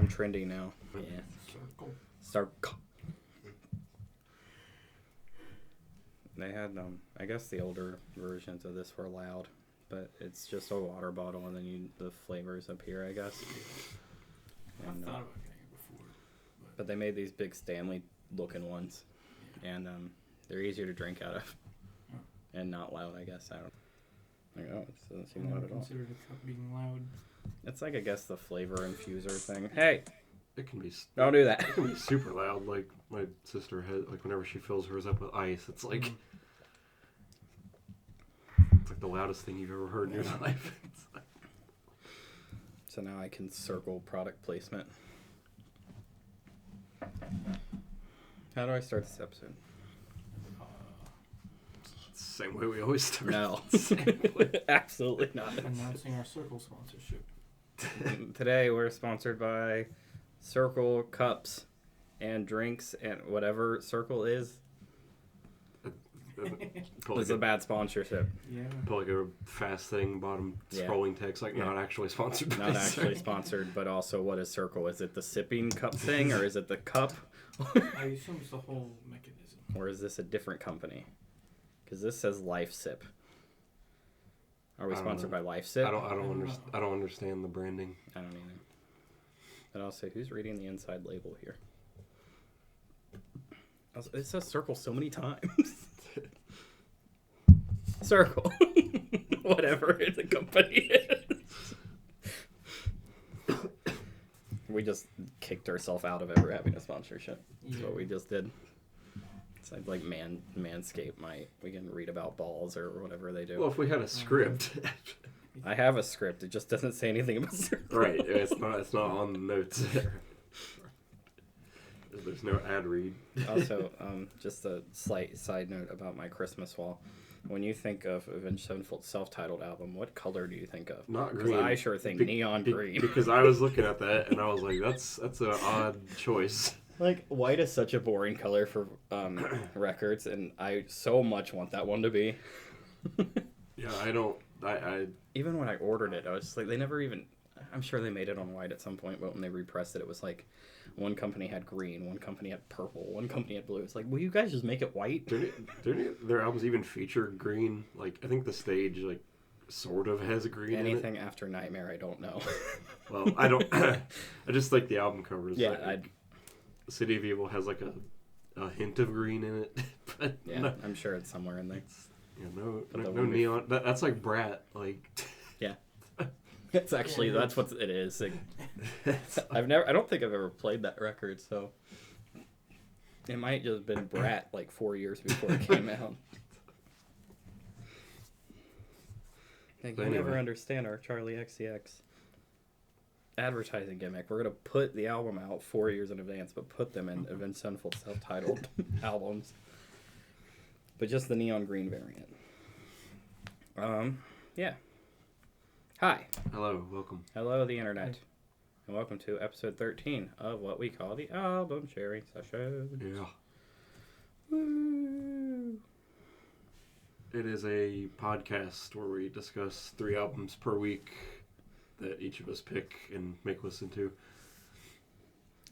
I'm trendy now. Yeah. Circle. They had, I guess the older versions of this were loud, but it's just a water bottle and then the flavors appear, I guess. And, I've thought about getting it before. But they made these big Stanley looking ones, and they're easier to drink out of, and not loud, I guess. I don't know. It doesn't seem loud at all. Considered a cup being loud. It's like, I guess, the flavor infuser thing. Hey! It can be. Don't do that. It can be super loud. Like my sister had, like whenever she fills hers up with ice, it's like it's like the loudest thing you've ever heard in your life. So now I can circle product placement. How do I start this episode? Same way we always start. No, absolutely not. Announcing our Circle sponsorship. Today we're sponsored by Circle cups and drinks and whatever Circle is. It's a bad sponsorship. Yeah. Put like a fast thing, bottom scrolling text, like not actually sponsored. Not actually sponsored, but also what is Circle? Is it the sipping cup thing, or is it the cup? I assume it's the whole mechanism. Or is this a different company? Because this says Life Sip. Are we sponsored by Life Sip? I don't understand the branding. I don't either. But I'll say, who's reading the inside label here? It says Circle so many times. Circle. Whatever the company is. We just kicked ourselves out of ever having a sponsorship. That's what we just did. It's like Manscaped we can read about balls or whatever they do. Well, if we had a script. I have a script. It just doesn't say anything about Circle. Right. It's not on the notes. There's no ad read. Also, just a slight side note about my Christmas wall. When you think of Avenged Sevenfold's self-titled album, what color do you think of? Not green. I sure think neon green. Because I was looking at that and I was like, that's an odd choice. Like, white is such a boring color for records, and I so much want that one to be. Yeah, I Even when I ordered it, I was just like, they never even... I'm sure they made it on white at some point, but when they repressed it, it was like, one company had green, one company had purple, one company had blue. It's like, will you guys just make it white? their albums even feature green? Like, I think the stage, like, sort of has a green Anything in it. after Nightmare, I don't know. Well, I don't... I just like the album covers. Yeah, like, City of Evil has, like, a hint of green in it. But yeah, no, I'm sure it's somewhere in there. no neon. That's like Brat. Like... Yeah. It's actually, that's what it is. Like, I don't think I've ever played that record, so it might just have been Brat like 4 years before it came out. Like, you never understand our Charlie XCX advertising gimmick. We're going to put the album out 4 years in advance, but put them in Avenged Sevenfold self-titled albums. But just the neon green variant. Yeah. Hi. Hello, welcome. Hello, the internet. And welcome to episode 13 of what we call the album sharing session. Yeah. Woo. It is a podcast where we discuss 3 albums per week that each of us pick and make listen to.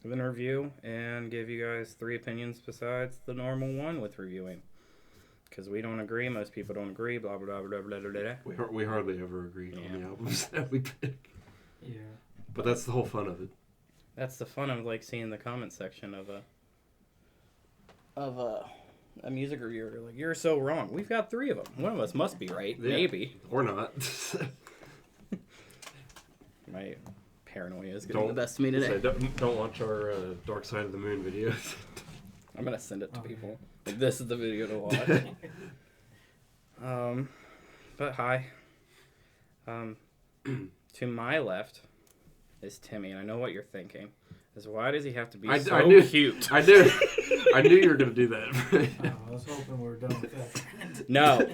Then review and give you guys 3 opinions besides the normal one with reviewing. Because we don't agree, most people don't agree, blah, blah, blah, blah, blah, blah. We hardly ever agree on the albums that we pick. Yeah. But that's the whole fun of it. That's the fun of, like, seeing the comment section of a music reviewer. Like, you're so wrong. We've got 3 of them. One of us must be right. Yeah. Maybe. Or not. My paranoia is getting the best of me today. Don't watch our Dark Side of the Moon videos. I'm going to send it to people. Like, this is the video to watch. But hi. To my left is Timmy, and I know what you're thinking. Is why does he have to be so cute? I knew you were going to do that. I was hoping we were done with that. No.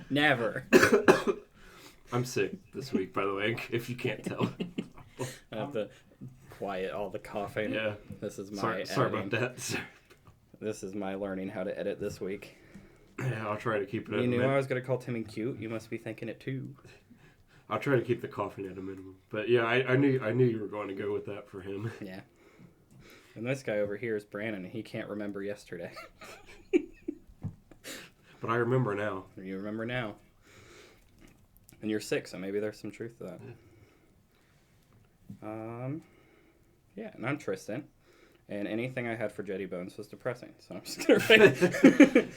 Never. I'm sick this week, by the way, if you can't tell. I have to quiet all the coughing. Yeah. This is my Sorry about that. This is my learning how to edit this week. Yeah, I'll try to keep it. You knew I was going to call Timmy cute. You must be thinking it too. I'll try to keep the coughing at a minimum. But yeah, I knew you were going to go with that for him. Yeah. And this guy over here is Brandon, and he can't remember yesterday. But I remember now. You remember now. And you're sick, so maybe there's some truth to that. Yeah, and I'm Tristan. And anything I had for Jetty Bones was depressing, so I'm just gonna write.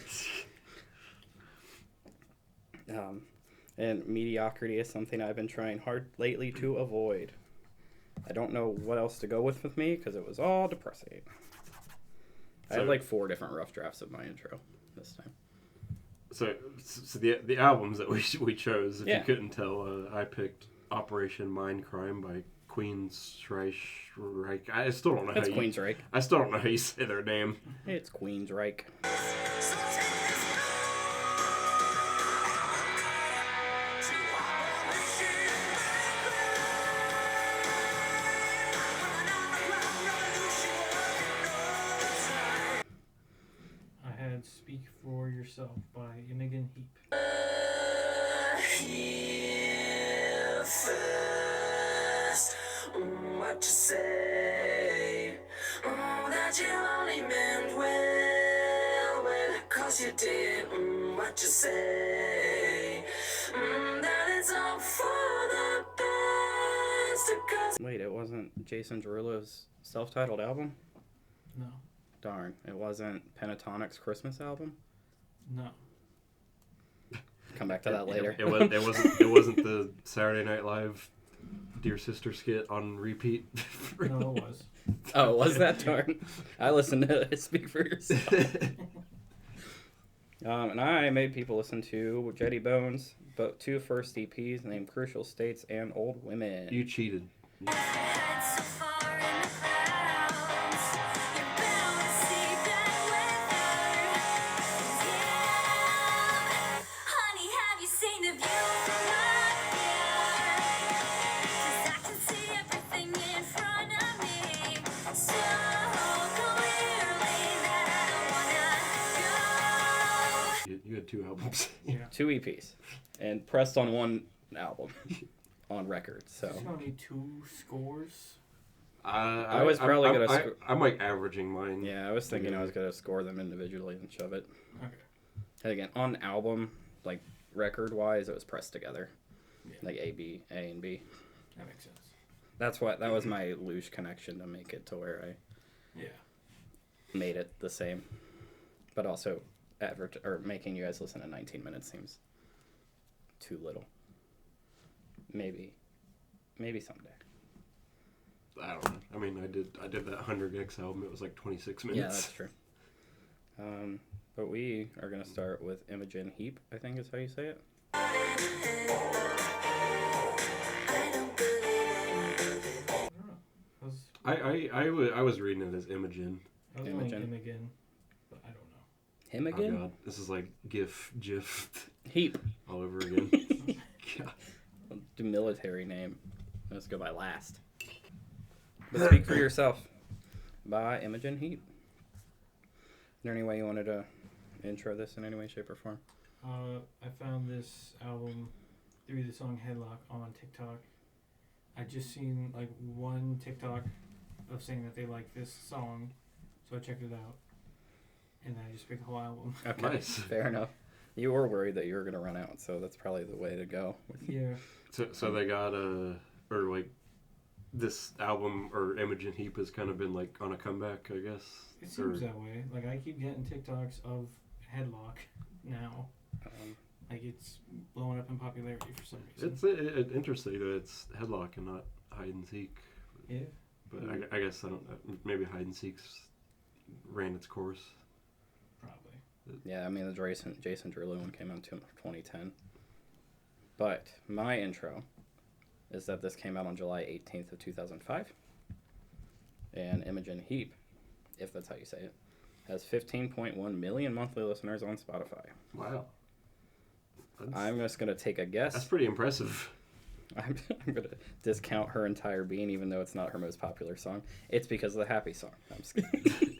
And mediocrity is something I've been trying hard lately to avoid. I don't know what else to go with me, because it was all depressing. I had like 4 different rough drafts of my intro this time. So the albums that we chose, if Yeah. you couldn't tell, I picked Operation Mindcrime by Queensryche. I still don't know It's how Queensryche. I still don't know how you say their name. It's Queensryche. I had Speak for Yourself by Imogen Heap. What you say? That you only meant well, 'cause you did. What you say? That it's all for the best. 'Cause Wait, it wasn't Jason Derulo's self-titled album? No. Darn, it wasn't Pentatonic's Christmas album? No. Come back to that later. It wasn't the Saturday Night Live Dear Sister skit on repeat. No, it was. Oh, was that darn? I listened to Speak for Yourself. And I made people listen to Jetty Bones, but 2 first EPs named Crucial States and Old Women. You cheated. head so far in the clouds, you're bound to see that weather. Yeah, honey, have you seen the view from up here? 'Cause I can see everything in front of me so clearly that I wanna go. You had 2 albums. Yeah. 2 EPs. And pressed on 1 album. On record, so. It's gonna be 2 scores. I was probably gonna I'm like averaging mine. Yeah, I was thinking I was going to score them individually and shove it. Okay. And again, on album, like record-wise, it was pressed together. Yeah. Like A and B. That makes sense. That was my loose connection to make it to where I Yeah. made it the same. But also, making you guys listen to 19 minutes seems too little. Maybe someday. I don't know. I mean, I did that 100X album. It was like 26 minutes. Yeah, that's true. But we are going to start with Imogen Heap, I think is how you say it. I don't know. I was reading it as Imogen. I was going Imogen. him again, but I don't know. Him Oh again? god, this is like GIF Heap. all over again. God. Do military name. Let's go by last. But Speak for Yourself by Imogen Heap. Is there any way you wanted to intro this in any way, shape, or form? I found this album through the song Headlock on TikTok. I just seen like one TikTok of saying that they like this song, so I checked it out, and I just picked the whole album. Okay, Nice. fair enough. You were worried that you were going to run out, so that's probably the way to go. Yeah. So they got or like this album or Imogen Heap has kind of been like on a comeback, I guess. It seems that way. Like I keep getting TikToks of Headlock now. Like it's blowing up in popularity for some reason. It's interesting that it's Headlock and not Hide and Seek. Yeah. But I guess I don't. Maybe Hide and Seek's ran its course. Probably. Yeah, I mean, the Jason Derulo one came out in 2010. But my intro is that this came out on July 18th of 2005. And Imogen Heap, if that's how you say it, has 15.1 million monthly listeners on Spotify. Wow. I'm just going to take a guess. That's pretty impressive. I'm going to discount her entire being, even though it's not her most popular song. It's because of the Happy song. I'm just kidding.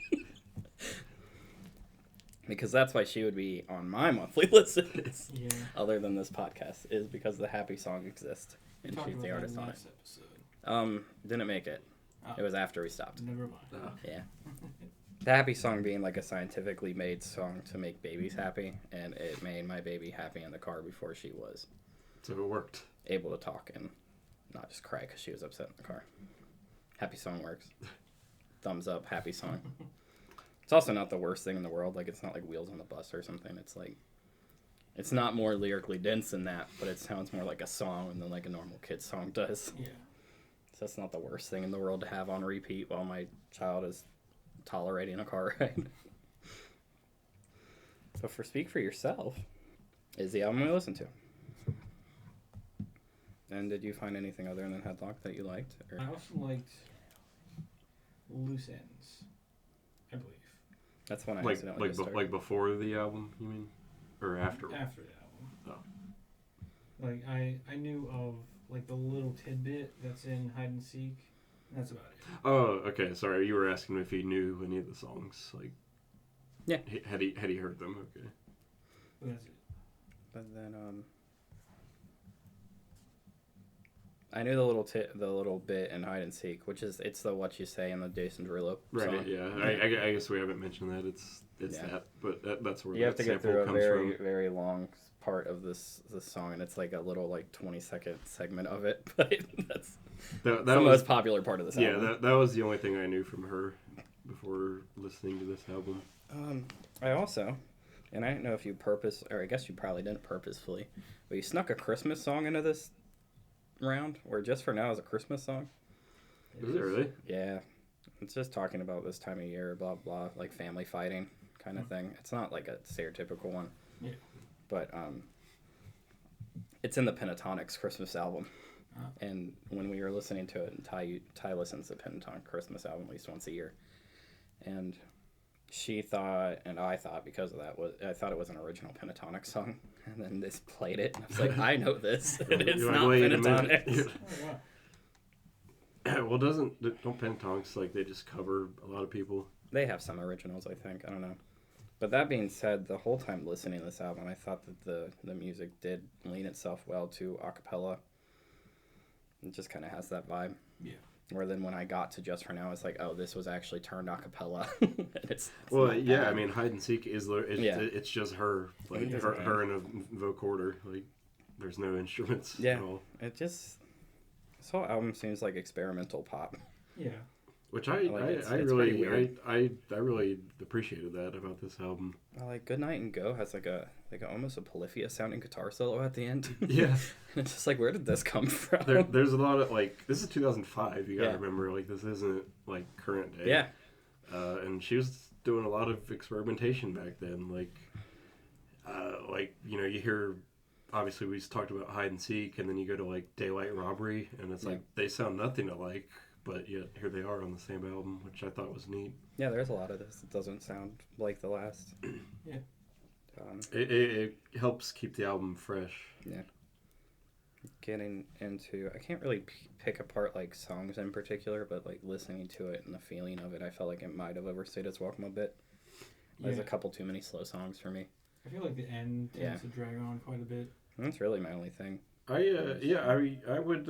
Because that's why she would be on my monthly listens, Yeah. other than this podcast, is because the happy song exists We and talked she's about the that artist on it. last episode. Didn't make it. Oh. It was after we stopped. Never mind. Yeah. The happy song being like a scientifically made song to make babies happy, and it made my baby happy in the car before she was So it worked. able to talk and not just cry because she was upset in the car. Happy song works. Thumbs up, happy song. It's also not the worst thing in the world. Like, it's not like Wheels on the Bus or something. It's like, it's not more lyrically dense than that, but it sounds more like a song than like a normal kid's song does. Yeah. So that's not the worst thing in the world to have on repeat while my child is tolerating a car ride. But for Speak For Yourself is the album we listened to. And did you find anything other than Headlock that you liked? Or? I also liked Loose Ends, I believe. That's when I Like accidentally just started. like before the album, you mean, or after? After the album. Like I knew of like the little tidbit that's in Hide and Seek. And that's about it. Oh, okay. Sorry, you were asking if he knew any of the songs. Like, Yeah. Had he heard them? Okay. But that's it. But then I knew the little bit in Hide and Seek, which is it's the What You Say in the Jason Derulo Right. song. Yeah. I guess we haven't mentioned that. It's Yeah. that, but that's where You have that to get sample through a comes very from. very long part of this song, and it's like a little like 20-second segment of it. But that's That the was most popular part of this yeah. album. That was the only thing I knew from her before listening to this album. I also, and I don't know if you or I guess you probably didn't purposefully, but you snuck a Christmas song into this round, where Just For Now is a Christmas song. Is it really? Yeah, it's just talking about this time of year, blah blah, like family fighting kind of thing. It's not like a stereotypical one. Yeah. But it's in the Pentatonics Christmas album. Oh. And when we were listening to it, and Ty listens to the Pentatonic Christmas album at least once a year, and she thought, and I thought because of that, I thought it was an original Pentatonic song, and then this played it, and I was like, I know this, and it's You're like, not "Wait a minute." Pentatonics. Oh wow. Well, don't Pentatonics like they just cover a lot of people? They have some originals, I think. I don't know. But that being said, the whole time listening to this album, I thought that the music did lean itself well to a cappella. It just kind of has that vibe. Yeah. Where then when I got to Just For Now, it's like, oh, this was actually turned a cappella. it's Well, not yeah. bad. I mean, Hide and Seek is it's just her, like It is her in a vocoder. Like, there's no instruments Yeah. at all. It just, this whole album seems like experimental pop. Yeah. Which I it's pretty weird. really appreciated that about this album. Like Good Night and Go has like almost a Polyphia sounding guitar solo at the end. Yeah. And it's just like, where did this come from? There's a lot of like, this is 2005. You gotta Yeah. remember, like, this isn't like current day. Yeah. And she was doing a lot of experimentation back then. Like you know, you hear. Obviously, we just talked about Hide and Seek, and then you go to like Daylight Robbery, and it's like they sound nothing alike, but yet here they are on the same album, which I thought was neat. Yeah, there's a lot of this that doesn't sound like the last. Yeah. It helps keep the album fresh. Yeah. Getting into, I can't really pick apart like songs in particular, but like listening to it and the feeling of it, I felt like it might have overstayed its welcome a bit. There's Yeah. a couple too many slow songs for me. I feel like the end tends to drag on quite a bit. And that's really my only thing. I would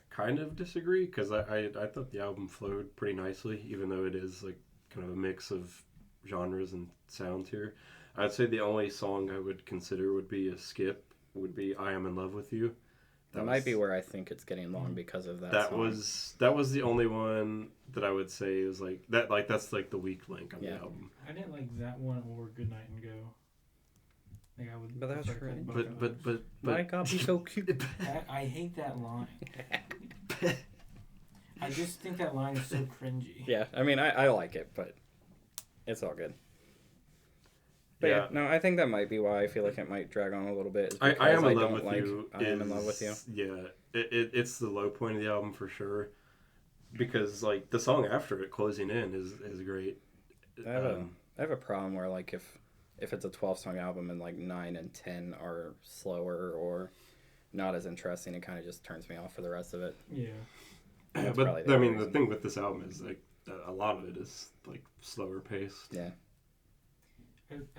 kind of disagree because I thought the album flowed pretty nicely, even though it is like kind of a mix of genres and sounds here. I'd say the only song I would consider would be a skip would be I Am in Love with You. That might be where I think it's getting long because of that. That song. was the only one that I would say is like that. Like that's like the weak link on the album. I didn't like that one or Good Night and Go. Like I would. But that's prefer right. both of those. My God, be so cute. I hate that line. I just think that line is so cringy. Yeah, I mean, I like it, but it's all good. But yeah, no, I think that might be why I feel like it might drag on a little bit. I Am in Love don't with You. I Am in Love with You. Yeah, it's the low point of the album for sure. Because like the song after it, Closing In, is great. I have a problem where like if it's a 12-song album and like 9 and 10 are slower or not as interesting, it kind of just turns me off for the rest of it. Yeah. That's But probably the I only mean, the reason. thing with this album is like a lot of it is like slower paced. Yeah.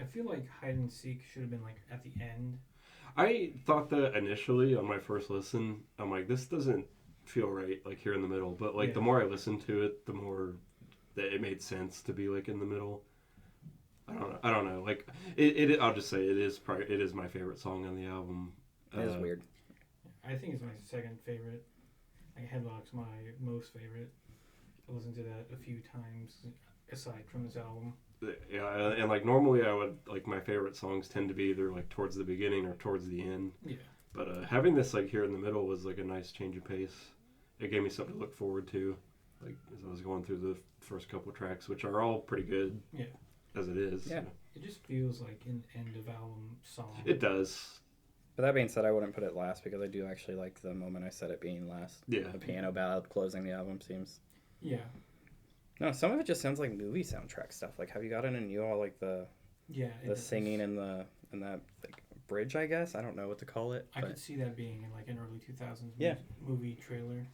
I feel like Hide and Seek should have been like at the end. I thought that initially on my first listen. I'm like, this doesn't feel right, like here in the middle. But like the Yeah. more I listened to it, the more that it made sense to be like in the middle. I don't know. Like it I'll just say it is my favorite song on the album. It is weird. I think it's my second favorite. Like Headlock's my most favorite. I listened to that a few times aside from this album. Yeah, and like normally I would like my favorite songs tend to be either like towards the beginning or towards the end. Yeah. But having this like here in the middle was like a nice change of pace. It gave me something to look forward to, like as I was going through the first couple of tracks, which are all pretty good. Yeah. As it is. Yeah. It just feels like an end of album song. It does. But that being said, I wouldn't put it last because I do actually like the moment I said it being last. Yeah. The piano ballad closing the album seems. Yeah. No, some of it just sounds like movie soundtrack stuff. Like, have you gotten in you all like the Yeah. the singing and that like bridge? I guess I don't know what to call it. I but- could see that being in like an early 2000s Yeah. movie trailer.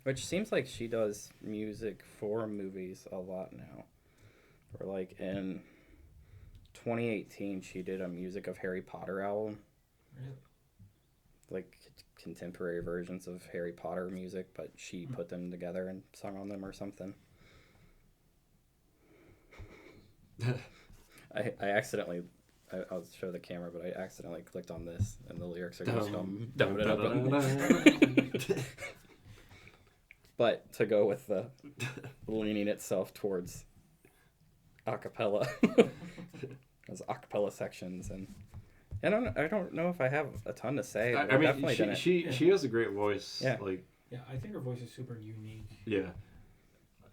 Which seems like she does music for movies a lot now. Or like in 2018, she did a Music of Harry Potter album. Really? Like contemporary versions of Harry Potter music, but she put them together and sung on them or something. I accidentally, I'll show the camera, but I accidentally clicked on this, and the lyrics are just But to go with the leaning itself towards acapella, those acapella sections, and I don't know if I have a ton to say. But I mean, definitely didn't. she has a great voice. Yeah. Like, Yeah, I think her voice is super unique. yeah.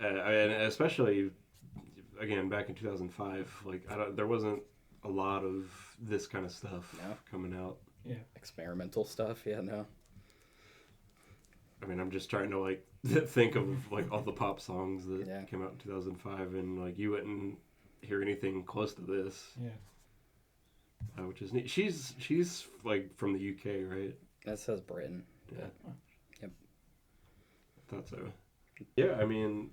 And especially, again, back in 2005, like, there wasn't a lot of this kind of stuff No. coming out. Yeah. Experimental stuff, yeah, no. I mean, I'm just trying to, like, think of, like, all the pop songs that Yeah. came out in 2005, and, like, you wouldn't hear anything close to this, Yeah. which is neat. She's, like, from the UK, right? That says Britain. Yeah. Yep. Thought so. Yeah, I mean,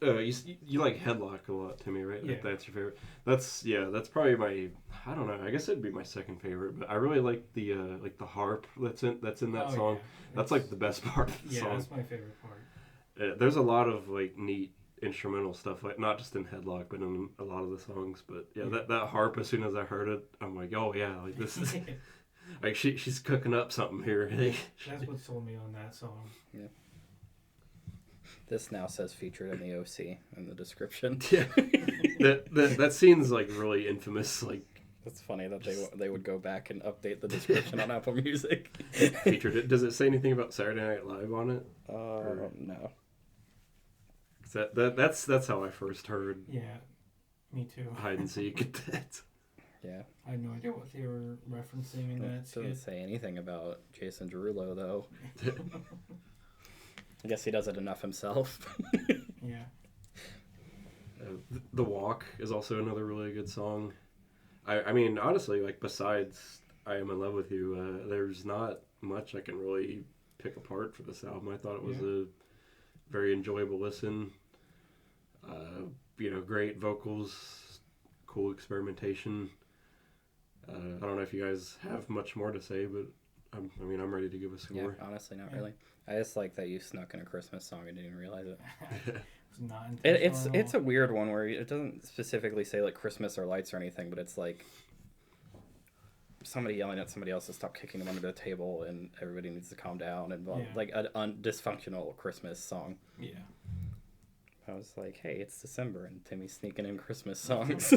you like Headlock a lot, Timmy, right? Yeah. Like, that's your favorite. That's probably my. I don't know. I guess it'd be my second favorite, but I really like the harp that's in that Oh, song. yeah. That's like the best part of the Yeah, song. that's my favorite part. There's a lot of like neat instrumental stuff, like not just in Headlock, but in a lot of the songs. But yeah, Yeah. that harp. As soon as I heard it, I'm like, oh yeah, like this is like she's cooking up something here. That's what sold me on that song. This now says featured in the OC in the description. Yeah, that scene's like really infamous. Like It's funny that they would go back and update the description on Apple Music. featured it. Does it say anything about Saturday Night Live on it? No. 'Cause that's how I first heard Yeah, me too. hide and seek. Yeah. I had no idea what they were referencing in It that doesn't skit. say anything about Jason Derulo though. I guess he does it enough himself. Yeah. The Walk is also another really good song. I mean, honestly, like besides I Am in Love with You, there's not much I can really pick apart for this album. I thought it was a very enjoyable listen. Great vocals, cool experimentation. I don't know if you guys have much more to say, but I'm ready to give a Yeah, score. honestly, not Yeah. really. I just like that you snuck in a Christmas song and didn't even realize it. It's not It's intentional. a weird one where it doesn't specifically say like Christmas or lights or anything, but it's like somebody yelling at somebody else to stop kicking them under the table, and everybody needs to calm down, and Yeah. like a dysfunctional Christmas song. Yeah. I was like, hey, it's December, and Timmy's sneaking in Christmas songs.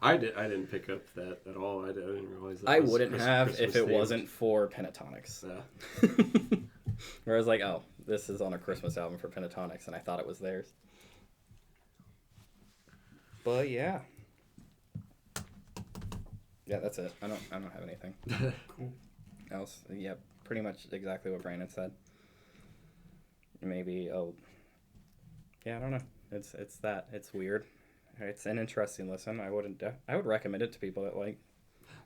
I didn't pick up that at all. I didn't realize that. I was wouldn't have if Christmas it themed. wasn't for Pentatonics. Yeah. Where I was like, oh, this is on a Christmas album for Pentatonics, and I thought it was theirs. But yeah. Yeah, that's it. I don't have anything Cool. else. Yeah, pretty much exactly what Brandon said. Maybe yeah, I don't know. It's that. It's weird. It's an interesting listen. I would recommend it to people that like.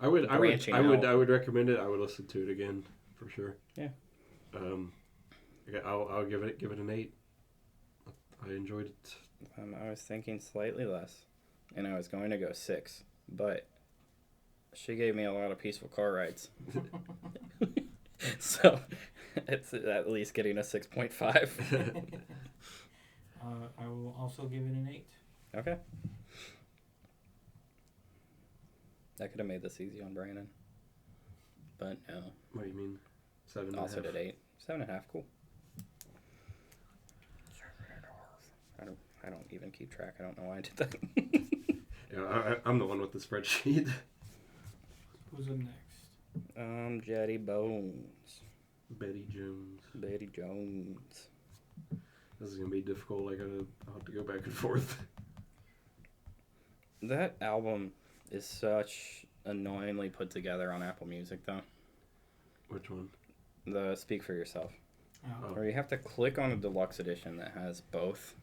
I would Branching out. recommend it. I would listen to it again for sure. Yeah. Okay, I'll give it an 8. I enjoyed it. I was thinking slightly less. and I was going to go 6, but she gave me a lot of peaceful car rides. So it's at least getting a 6.5. I will also give it an 8. Okay. I could have made this easy on Brandon. But no. What do you mean? 7.5? Also did 8. 7.5, cool. I don't even keep track. I don't know why I did that. Yeah, I'm the one with the spreadsheet. Who's up next? Jetty Bones. Betty Jones. Betty Jones. This is gonna be difficult. I'll have to go back and forth. That album is such annoyingly put together on Apple Music, though. Which one? The Speak for Yourself. Oh. Where you have to click on a deluxe edition that has both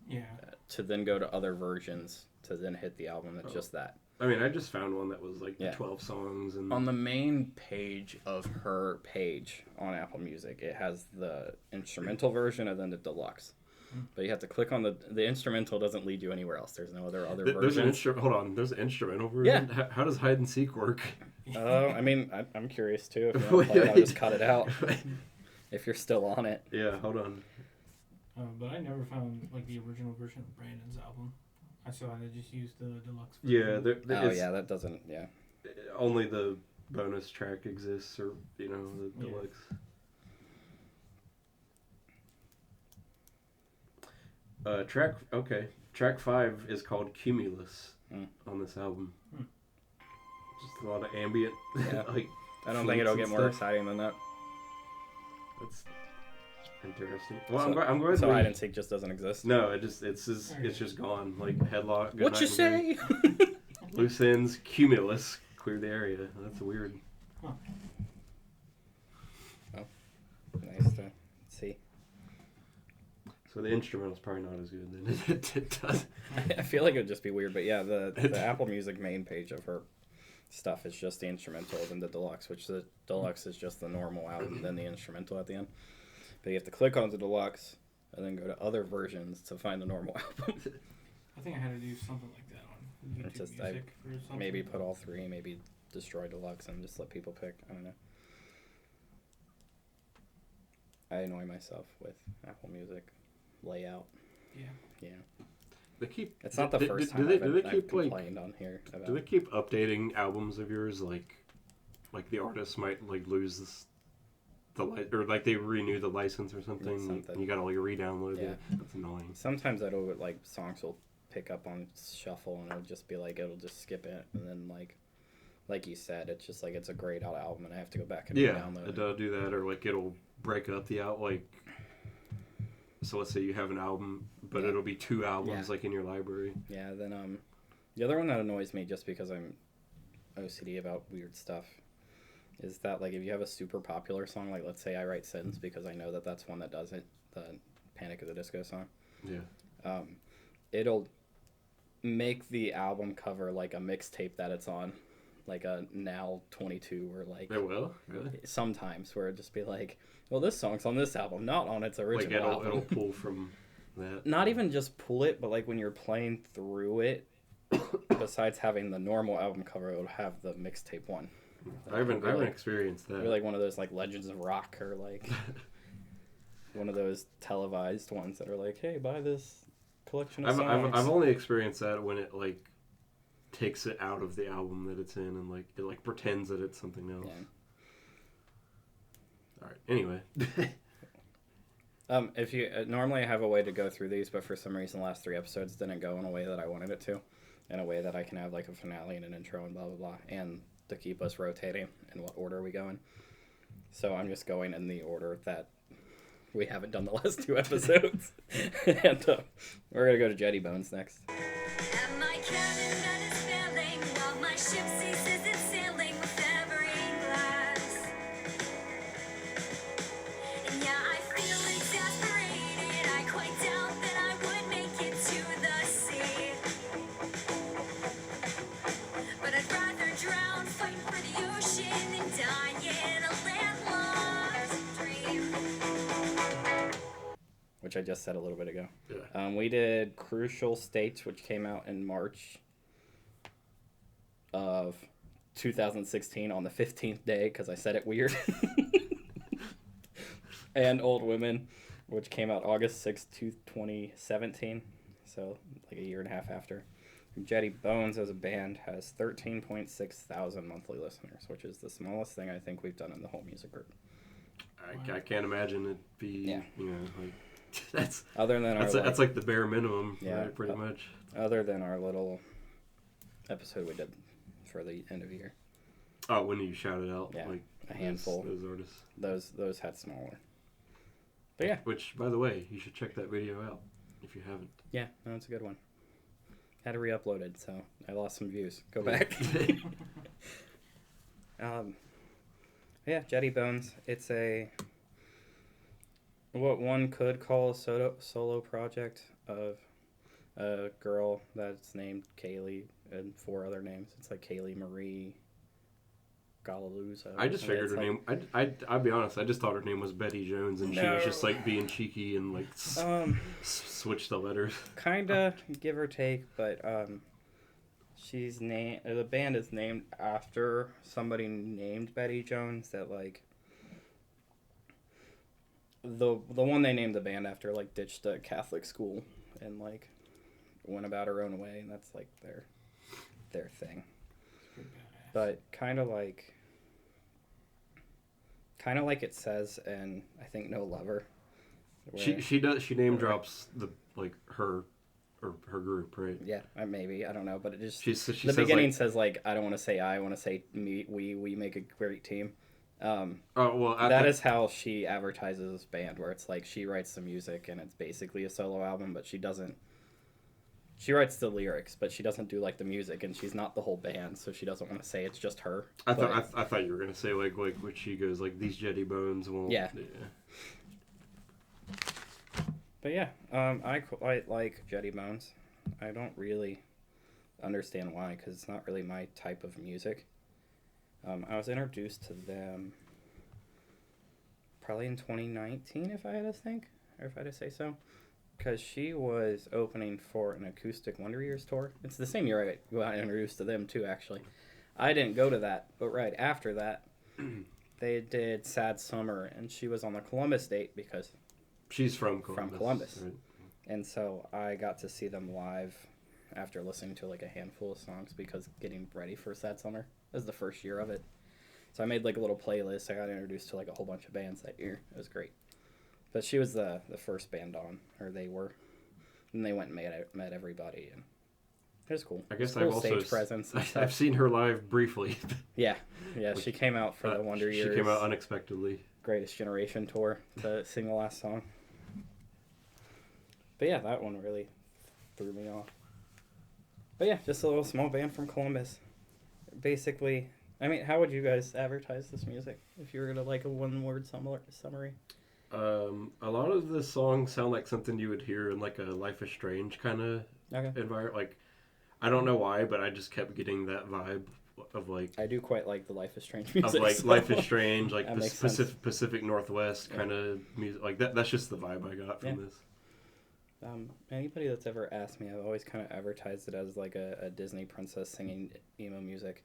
Yeah. to then go to other versions to then hit the album that's just that. I mean, I just found one that was like Yeah. 12 songs and On the main page of her page on Apple Music, it has the instrumental version and then the deluxe. But you have to click on the instrumental doesn't lead you anywhere else. There's no other there's an versions. hold on. There's an instrumental version. Yeah. How does hide and seek work? I mean, I'm curious too. If you want to play it, I'll just cut it out if you're still on it. Yeah, hold on. But I never found like the original version of Brandon's album. I saw they just used the deluxe Yeah, version. That doesn't. Yeah. Only the bonus track exists, or the Yeah. deluxe. Track 5 is called Cumulus on this album. Just a lot of ambient. Yeah. Like I don't think it'll get flutes more and stuff. exciting than that. That's interesting. Well, So- I'm glad. So we- hide and seek just doesn't exist. No, it's just gone. Like headlock. Good What Night you and Day, say? Loose ends. Cumulus. Clear the area. That's weird. Nice to see. So the instrumental's probably not as good then. It does. I feel like it would just be weird, but yeah, the Apple Music main page of her stuff is just the instrumental, then the deluxe, which the deluxe is just the normal album, then the instrumental at the end. But you have to click on the deluxe and then go to other versions to find the normal album. I think I had to do something like that on YouTube It's just- Music or something. Maybe put all 3, maybe destroy deluxe and just let people pick. I don't know. I annoy myself with Apple Music layout. Yeah. Yeah. They keep. It's not the first time do I've they keep like? complained on here about. Do they keep updating albums of yours? Like the artist might like lose this, or like they renew the license or something. Something. And you gotta like re-download Yeah. it. That's annoying. Sometimes that'll like songs will pick up on shuffle and it'll just be like it'll just skip it and then like you said, it's just like it's a grayed out album and I have to go back and Yeah, download it. it'll do that, or like it'll break up the out like. So let's say you have an album, but Yeah. it'll be 2 albums Yeah. like in your library. Yeah, then the other one that annoys me just because I'm OCD about weird stuff is that like if you have a super popular song, like let's say I write Sins because I know that that's one that does it, the Panic at the Disco song. Yeah. It'll make the album cover like a mixtape that it's on, like a Now 22 or like It will really. sometimes where it'd just be like, well, this song's on this album, not on its original Like album. it'll pull from that. Not even just pull it, but like when you're playing through it, besides having the normal album cover, it would have the mixtape one. I haven't Or like- experienced that. Or like one of those like Legends of Rock or like one of those televised ones that are like, hey, buy this collection of songs. I've only experienced that when it like takes it out of the album that it's in and like it like pretends that it's something else. Yeah. All right. Anyway. If you normally I have a way to go through these, but for some reason the last 3 episodes didn't go in a way that I wanted it to, in a way that I can have like a finale and an intro and blah blah blah, and to keep us rotating in what order we go in. So I'm just going in the order that we haven't done the last 2 episodes, and we're gonna go to Jetty Bones next. At my cabin that is failing, while my ship ceases its sailing with every glass. And yeah, I feel exasperated. I quite doubt that I would make it to the sea. But I'd rather drown fighting for the ocean than die in a landlocked dream. which I just said a little bit ago. Yeah. We did Crucial States, which came out in March of 2016 on the 15th day because I said it weird. And Old Women, which came out August 6th, 2017. So like a year and a half after. Jetty Bones as a band has 13.6 thousand monthly listeners, which is the smallest thing I think we've done in the whole music group. I can't imagine it be, Yeah. you know, like, that's Other than that's like the bare minimum, Yeah, right, pretty much. other than our little episode we did for the end of the year. Oh, when you shouted out, Yeah, like, a handful. Those artists. Those had smaller. But yeah. Which, by the way, you should check that video out if you haven't. Yeah, no, it's a good one. Had to re-upload it, so I lost some views. Go back. Yeah, Jetty Bones. It's what one could call a solo project of a girl that's named Kaylee and 4 other names. It's like Kaylee Marie Galaluza. I just figured her like, name. I'll be honest. I just thought her name was Betty Jones, and she was just like being cheeky and like switch the letters. Kinda, give or take, but the band is named after somebody named Betty Jones that like the one they named the band after like ditched a Catholic school and like went about her own way, and that's like their thing. But kind of like it says in I think No Lover. She name drops the like her group, right? Yeah, maybe, I don't know, but it just She the says, beginning like, says like I don't want to say I want to say me, we make a great team. oh well, That is how she advertises this band, where it's like she writes the music and it's basically a solo album, but she doesn't. She writes the lyrics, but she doesn't do like the music, and she's not the whole band, so she doesn't want to say it's just her. I thought you were gonna say like when she goes like these Jetty Bones won't. Yeah. But yeah, I quite like Jetty Bones. I don't really understand why, because it's not really my type of music. I was introduced to them probably in 2019, if I had to think, or if I had to say so, because she was opening for an Acoustic Wonder Years tour. It's the same year I got introduced to them too, actually. I didn't go to that, but right after that, they did Sad Summer, and she was on the Columbus date because she's from Columbus. Right? And so I got to see them live after listening to like a handful of songs, because getting ready for Sad Summer was the first year of it. So I made like a little playlist. I got introduced to like a whole bunch of bands that year. It was great. But she was the first band on, or they were. And they went and met everybody, and it was cool. I guess cool I've also stage presence and stuff. I've seen her live briefly. Yeah, she came out for the Wonder Years. She came out unexpectedly. Greatest Generation tour to sing the last song. But yeah, that one really threw me off. But yeah, just a little small band from Columbus. Basically, I mean, how would you guys advertise this music if you were gonna like a one-word summary? A lot of the songs sound like something you would hear in like a Life is Strange kind of environment. Like, I don't know why, but I just kept getting that vibe of like. I do quite like the Life is Strange music. Of like so Life is Strange, like that the makes sense. Pacific Northwest kind of music. Like that. That's just the vibe I got from this. Anybody that's ever asked me, I've always kind of advertised it as like a Disney princess singing emo music.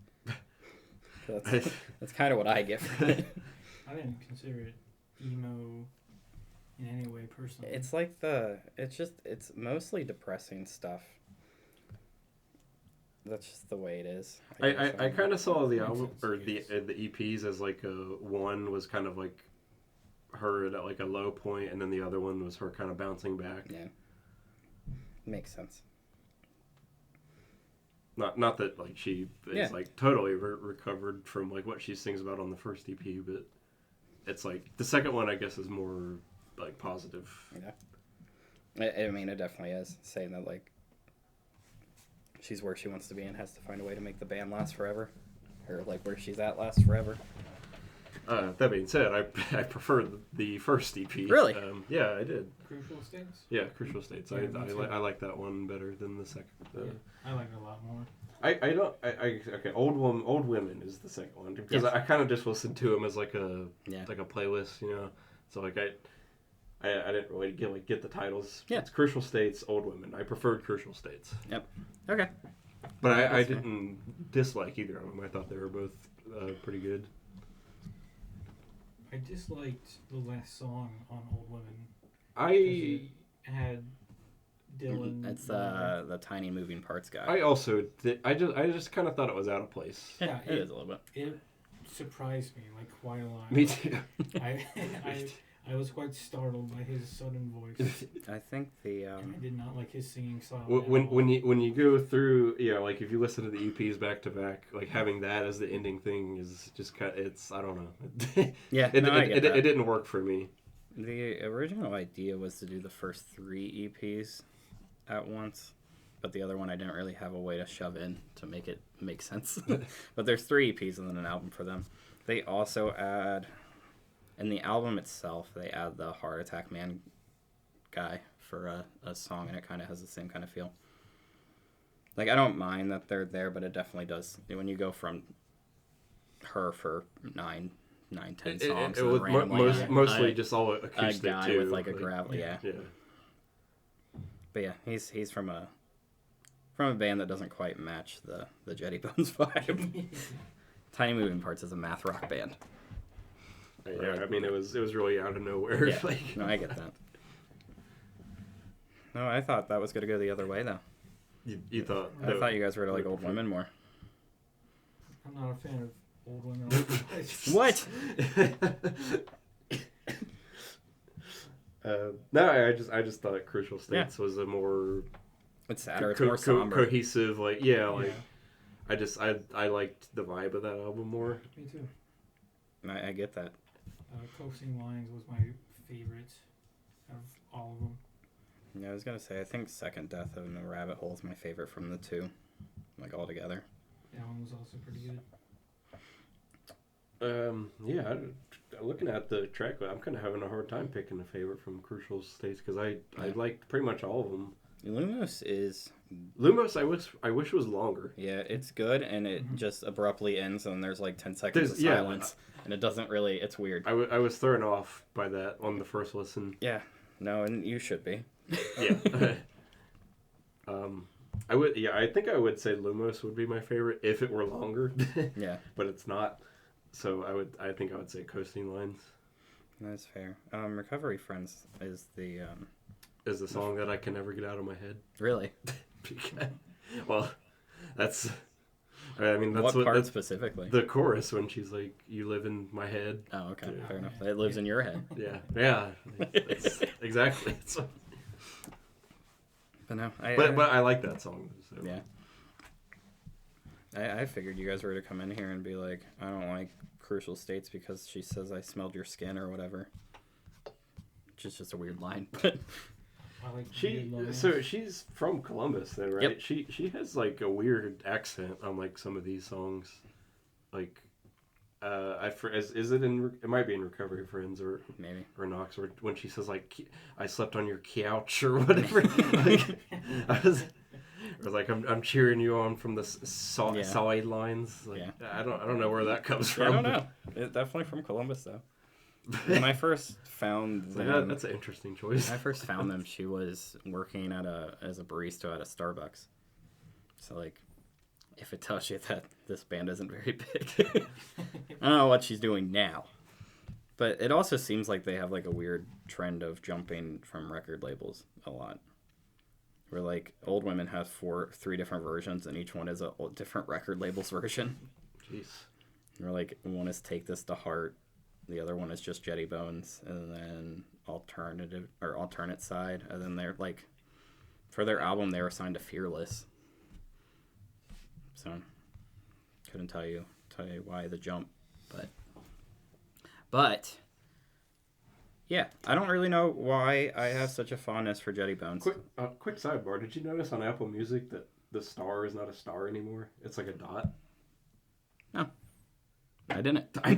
So that's kind of what I get from it. I didn't consider it emo in any way personally. It's like it's mostly depressing stuff. That's just the way it is. I kind of saw the album or the EPs as like one was kind of like her at like a low point, and then the other one was her kind of bouncing back. Yeah, makes sense. Not that like she is like totally recovered from like what she sings about on the first EP, but it's like the second one I guess is more like positive. Yeah, I mean it definitely is, saying that like she's where she wants to be and has to find a way to make the band last forever, or like where she's at lasts forever. That being said, I prefer the first EP. Really? Yeah, I did. Crucial States? Yeah, Crucial States. Yeah, I like that one better than the second. I like it a lot more. Okay, Old Women is the second one, because I kind of just listened to them as like a like a playlist, you know. So like I didn't really get the titles. Yeah. It's Crucial States, Old Women. I preferred Crucial States. Okay. But I That's fair. didn't dislike either of them. I thought they were both pretty good. I disliked the last song on Old Women. 'Cause I it had Dylan. It's the tiny moving parts guy. also did, I just kind of thought it was out of place. Yeah, Yeah, it is a little bit. It surprised me like quite a lot. Me too. I was quite startled by his sudden voice. I think the And I did not like his singing style. at when all. when you go through, like if you listen to the EPs back to back, like having that as the ending thing is just it's I don't know. yeah, it, no, I it, get it, that. it didn't work for me. The original idea was to do the first 3 EPs at once, but the other one I didn't really have a way to shove in to make it make sense. But there's 3 EPs and then an album for them. They also add, in the album itself, they add the Heart Attack Man guy for a song, and it kind of has the same kind of feel. Like, I don't mind that they're there, but it definitely does. When you go from her for 10 songs, It and was then randomly mostly a just all a acoustic guy too. with like a gravel, yeah. Yeah. But yeah, he's from a band that doesn't quite match the Jetty Bones vibe. Tiny Moving Parts is a math rock band. Yeah, I mean it was really out of nowhere. Yeah, Like, no, I get that. No, I thought that was gonna go the other way though. you thought I thought you guys were like Old Women more. I'm not a fan of Old Women. What? No, I just thought Crucial States was a more It's sadder. It's more somber. cohesive. Like I liked the vibe of that album more. Me too. I get that. Coasting Lines was my favorite of all of them. Yeah, I was gonna say I think Second Death and the Rabbit Hole is my favorite from the 2, like all together. That one was also pretty good. Looking at the track, I'm kind of having a hard time picking a favorite from Crucial States because I liked pretty much all of them. Lumos is Lumos, I wish was longer. yeah, it's good and it just abruptly ends and there's like 10 seconds of There's- yeah. silence and it doesn't really. It's weird. I was thrown off by that on the first listen. Yeah, no, and you should be. Yeah. I think I would say Lumos would be my favorite if it were longer. Yeah, But it's not. So I think I would say Coasting Lines that's fair. Recovery Friends is the is the song that I can never get out of my head. really. Well, that's. I mean, that's What part that's specifically? the chorus when she's like, "You live in my head." Oh, okay, Yeah. fair enough. It lives in your head. Yeah. It's, exactly. So, But no, but I like that song. So. yeah. I figured you guys were to come in here and be like, I don't like Crucial States because she says I smelled your skin or whatever. Which is just a weird line, but I like Weird Romance. So she's from Columbus then, right? Yep. She has like a weird accent on like some of these songs, like is it in it might be in Recovery Friends or maybe. Knox when she says like I slept on your couch or whatever. Like, I was like I'm cheering you on from the sidelines. Like, Yeah. I don't know where that comes Yeah, from. I don't know. It's definitely from Columbus though. When I first found Like, them, that's an interesting choice. when I first found them, she was working as a barista at a Starbucks. So like, if it tells you that this band isn't very big, I don't know what she's doing now. But it also seems like they have like a weird trend of jumping from record labels a lot. Where like Old Women has 3 different versions, and each one is a different record label's version. Jeez. Or like one is Take This to Heart, the other one is just Jetty Bones, and then alternate side, and then they're like, for their album they were signed to Fearless. So couldn't tell you why the jump, but yeah, I don't really know why I have such a fondness for Jetty Bones. Quick sidebar. Did you notice on Apple Music that the star is not a star anymore? It's like a dot. No, I didn't. I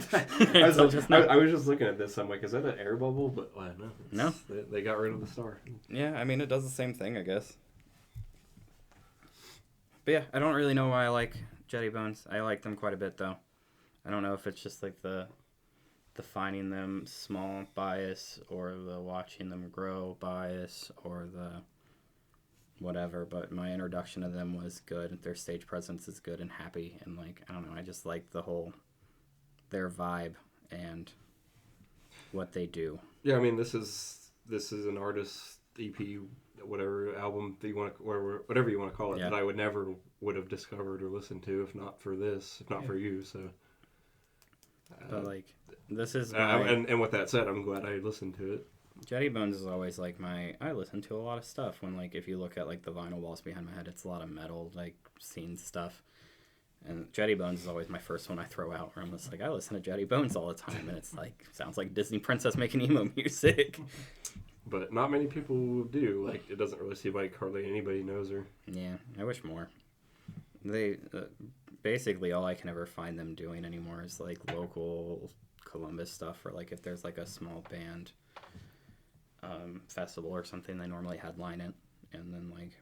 was So just I was just looking at this. I'm like, is that an air bubble? But no. No. They got rid of the star. Yeah, I mean, it does the same thing, I guess. But yeah, I don't really know why I like Jetty Bones. I like them quite a bit, though. I don't know if it's just like the the finding them small bias or the watching them grow bias or the whatever, but my introduction to them was good. Their stage presence is good and happy, and like, I don't know, I just like the whole, their vibe and what they do. Yeah, I mean, this is an artist EP, whatever album that you want to, whatever you want to call it, Yeah. that I would have discovered or listened to if not for this, if not for you. So, But like, this is and with that said, I'm glad I listened to it. Jetty Bones is always like I listen to a lot of stuff when, like, if you look at like the vinyl walls behind my head, it's a lot of metal, like, scene stuff. And Jetty Bones is always my first one I throw out, where I'm just like, I listen to Jetty Bones all the time, and it's like, sounds like Disney princess making emo music. But not many people do. Like, it doesn't really seem like hardly anybody knows her. Yeah, I wish more. They basically all I can ever find them doing anymore is like local Columbus stuff, or like if there's like a small band festival or something, they normally headline it, and then like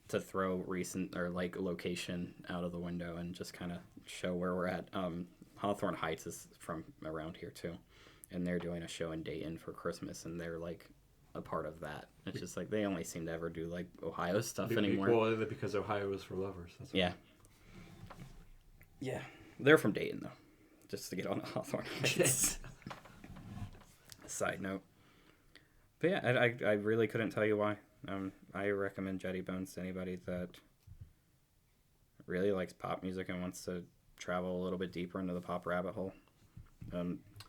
to throw recent or like location out of the window and just kind of show where we're at. Hawthorne Heights is from around here too, and they're doing a show in Dayton for Christmas, and they're like a part of that. It's just like they only seem to ever do like Ohio stuff anymore. Well, because Ohio is for lovers. That's Yeah. Yeah. They're from Dayton though, just to get on Hawthorne Heights. Side note. But yeah, I really couldn't tell you why. I recommend Jetty Bones to anybody that really likes pop music and wants to travel a little bit deeper into the pop rabbit hole.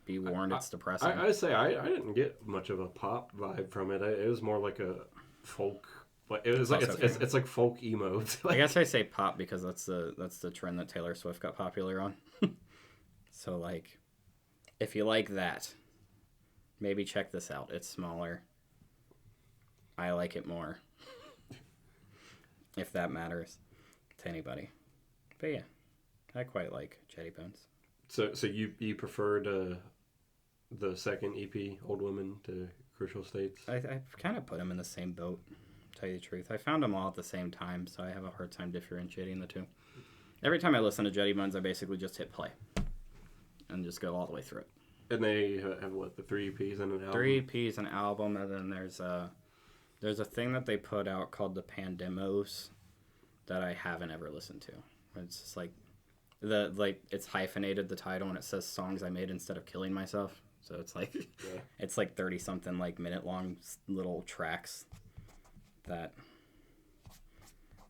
Be warned, it's depressing. I say I didn't get much of a pop vibe from it. It was more like a folk. Like it was like it's like folk emo. I guess I say pop because that's the trend that Taylor Swift got popular on. So like, if you like that, maybe check this out. It's smaller. I like it more. If that matters to anybody. But yeah, I quite like Jetty Bones. So you preferred the second EP, Old Women, to Crucial States? I kind of put them in the same boat, to tell you the truth. I found them all at the same time, so I have a hard time differentiating the two. Every time I listen to Jetty Bones, I basically just hit play and just go all the way through it. And they have what, the 3 EPs and an album? 3 EPs, an album, and then there's a thing that they put out called the Pandemos that I haven't ever listened to. It's just like it's hyphenated, the title, and it says songs I made instead of killing myself. So it's like it's like 30 something like minute long little tracks that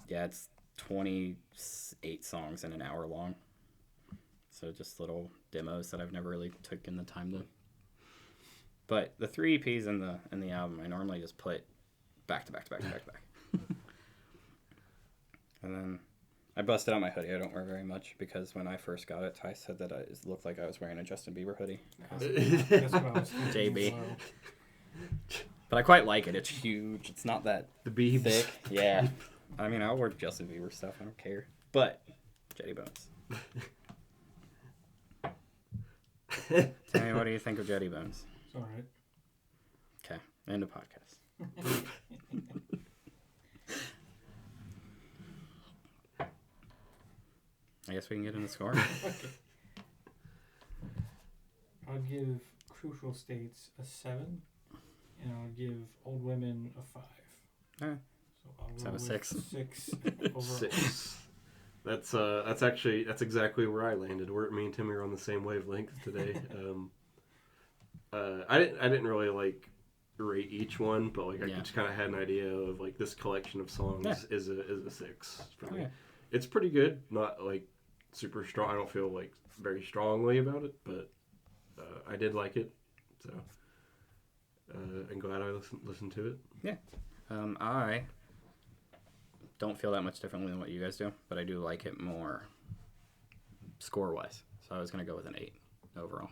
it's 28 songs in an hour long. So just little demos that I've never really taken the time to. But the 3 EPs in the album I normally just put back to back to back to back to back. And then I busted out my hoodie. I don't wear very much because when I first got it, Ty said that it looked like I was wearing a Justin Bieber hoodie. That's what I was thinking JB. as well. But I quite like it. It's huge. It's not that The Biebs. thick. Yeah. I mean, I'll wear Justin Bieber stuff. I don't care. But Jetty Bones. Tell me, what do you think of Jetty Bones? It's alright. Okay. End of podcast. I guess we can get into score. I'd give Crucial States a 7, and I'd give Old Women a 5. Alright. So I'll So roll a with 6. 6 overall. 6. That's exactly where I landed. Me and Timmy are on the same wavelength today. I didn't really like rate each one, but like I just kind of had an idea of like this collection of songs is a 6 for me. Okay. It's pretty good, not like super strong. I don't feel like very strongly about it, but I did like it, so I'm glad I listened to it. Yeah. I don't feel that much differently than what you guys do, but I do like it more score-wise. So I was going to go with an 8 overall.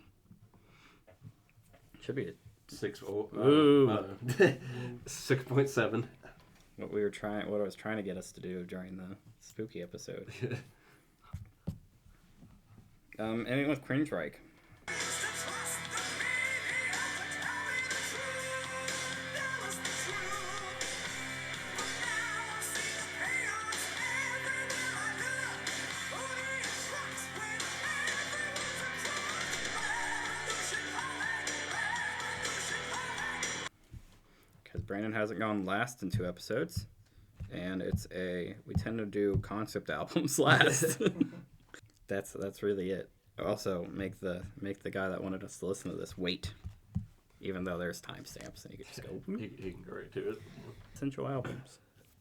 Should be 6.7. what I was trying to get us to do during the spooky episode. Ending with Cringereich. Brandon hasn't gone last in 2 episodes, and we tend to do concept albums last. That's really it. Also, make the guy that wanted us to listen to this wait, even though there's timestamps, and you can just go. He can go right to it. Essential albums.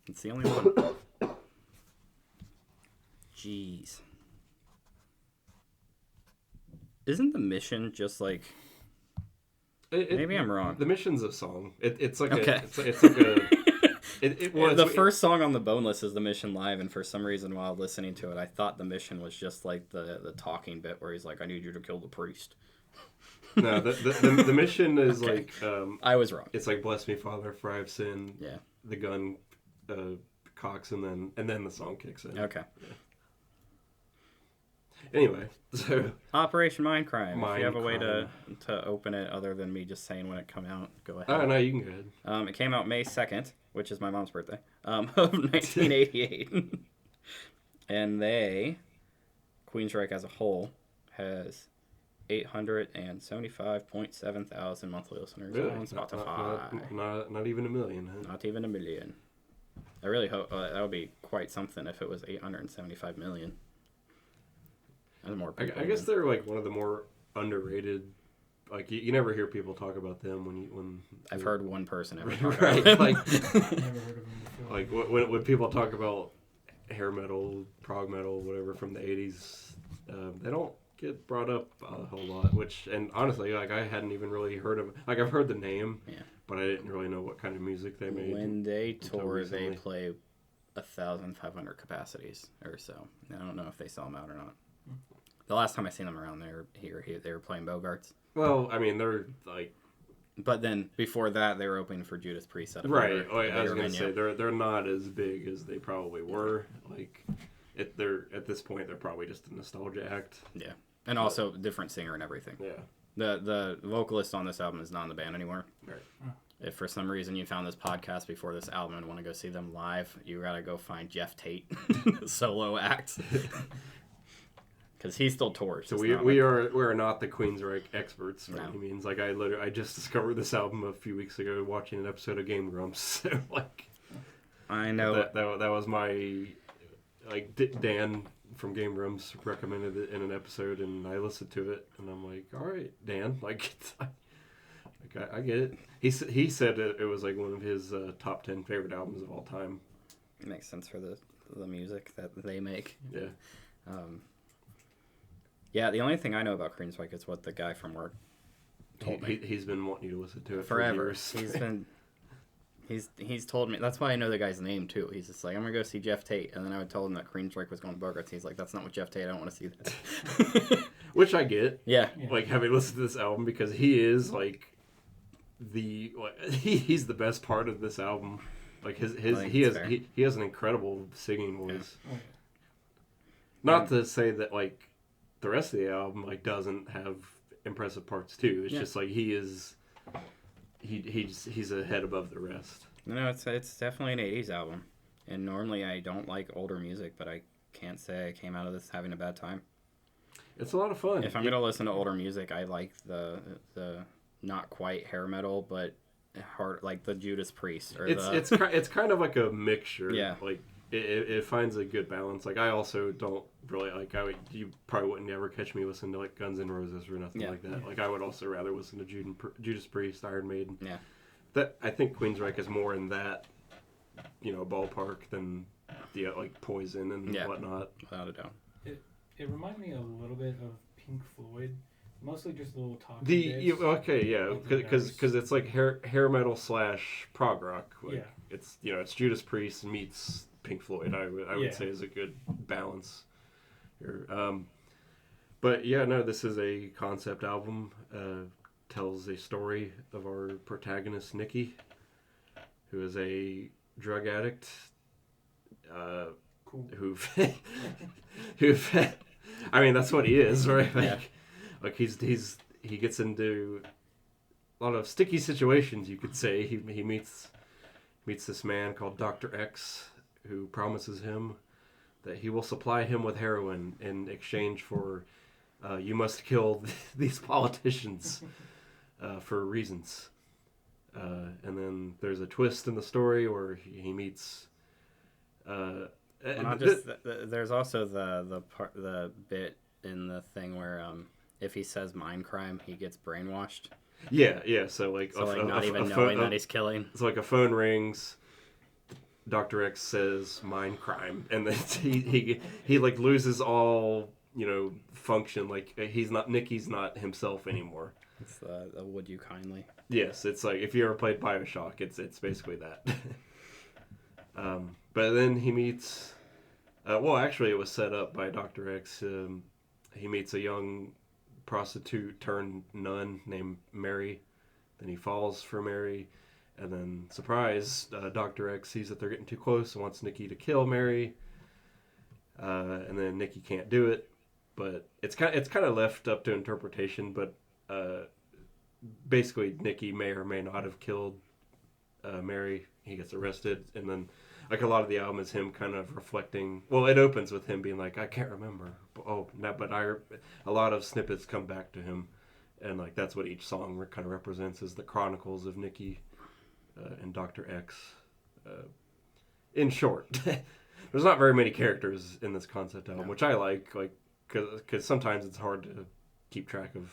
It's the only one. Jeez. Isn't the mission just like? Maybe I'm wrong. The mission's a song. It's like Okay. it's like a. The first song on the Boneless is the mission live, and for some reason, while listening to it, I thought the mission was just like the talking bit where he's like, "I need you to kill the priest." No, the mission is Okay. like. I was wrong. It's like "Bless me, Father, for I have sinned." Yeah. The gun cocks, and then the song kicks in. Okay. Anyway, so Operation Mindcrime. If you have a way to Mindcrime. open it other than me just saying when it come out, go ahead. oh no, you can go ahead. It came out May 2nd, which is my mom's birthday, of 1988. And Queensryche as a whole, has 875.7 thousand monthly listeners Really? on Spotify. Not even a million. Huh? Not even a million. I really hope that would be quite something if it was 875 million. That's more people. I guess they're like one of the more underrated. Like you never hear people talk about them when I've heard one person ever talk right about it. like Never heard of him before. like when people talk about hair metal, prog metal, whatever from the 80s, they don't get brought up a whole lot. And honestly, like I hadn't even really heard of. Like I've heard the name, Yeah. but I didn't really know what kind of music they made. When they until tour, they recently. play 1,500 capacities or so. I don't know if they sell them out or not. The last time I seen them around there, they were playing Bogarts. Well, I mean, they're like But then before that, they were opening for Judas Priest. At a right. bigger- Like, I was bigger gonna venue. say they're not as big as they probably were. Like, they're at this point they're probably just a nostalgia act. Yeah, and also different singer and everything. Yeah. The vocalist on this album is not in the band anymore. Right. If for some reason you found this podcast before this album and want to go see them live, you gotta go find Jeff Tate solo act. Because he still tours. So It's we not are not the Queensryche experts by No. any means. Like I just discovered this album a few weeks ago watching an episode of Game Grumps. So like I know. that was my like Dan from Game Grumps recommended it in an episode, and I listened to it, and I'm like, all right, Dan, like I get it. He said it was like one of his top 10 favorite albums of all time. It makes sense for the music that they make. Yeah. Yeah, the only thing I know about Queensryche is what the guy from work told me. He's been wanting you to listen to it Forever. for years. He's told me. That's why I know the guy's name too. He's just like, I'm gonna go see Jeff Tate, and then I would tell him that Queensryche was going to Bogarts. He's like, that's not what Jeff Tate. I don't want to see that. Which I get. Yeah. Like having listened to this album, because he is like he's the best part of this album. Like I think he it's has fair. he has an incredible singing voice. Oh, yeah. Not to say that like the rest of the album like doesn't have impressive parts too. It's Yeah. just like he's a head above the rest. No, it's definitely an '80s album, and normally I don't like older music, but I can't say I came out of this having a bad time. It's a lot of fun. If I'm gonna listen to older music, I like the not quite hair metal, but hard, like the Judas Priest or it's kind of like a mixture. Yeah. Like it finds a good balance. Like I also don't really like. You probably wouldn't ever catch me listening to like Guns N' Roses or nothing Yeah. like that. Like I would also rather listen to Judas Priest, Iron Maiden. Yeah. That I think Queensryche is more in that ballpark than the like Poison and Yeah. whatnot. without a doubt. It reminded me a little bit of Pink Floyd, mostly just little talking bits. Okay, because it's like hair metal / prog rock. Like, Yeah. It's it's Judas Priest meets Pink Floyd. I would Yeah. say is a good balance here. But yeah, no, this is a concept album. Tells a story of our protagonist Nikki, who is a drug addict. Cool. Who I mean that's what he is, right? Yeah. Like he gets into a lot of sticky situations, you could say. He meets this man called Dr. X, who promises him that he will supply him with heroin in exchange for you must kill these politicians for reasons. And then there's a twist in the story where he meets. Not just there's also the bit in the thing where if he says mind crime, he gets brainwashed. Yeah. So Not even knowing that he's killing. It's like a phone rings. Dr. X says mind crime, and then he like loses all function. Like Nicky's not himself anymore. It's the would you kindly. Yes, it's like if you ever played BioShock, it's basically that. But then he meets. Well, actually, it was set up by Dr. X. He meets a young prostitute turned nun named Mary. Then he falls for Mary. And then, surprise, Dr. X sees that they're getting too close and wants Nicky to kill Mary. And then Nicky can't do it. But it's kind of left up to interpretation. But basically, Nicky may or may not have killed Mary. He gets arrested. And then, like, a lot of the album is him kind of reflecting. Well, it opens with him being like, I can't remember. A lot of snippets come back to him. And, like, that's what each song kind of represents, is the chronicles of Nicky and Dr. X. In short, there's not very many characters in this concept album, which I like, because sometimes it's hard to keep track of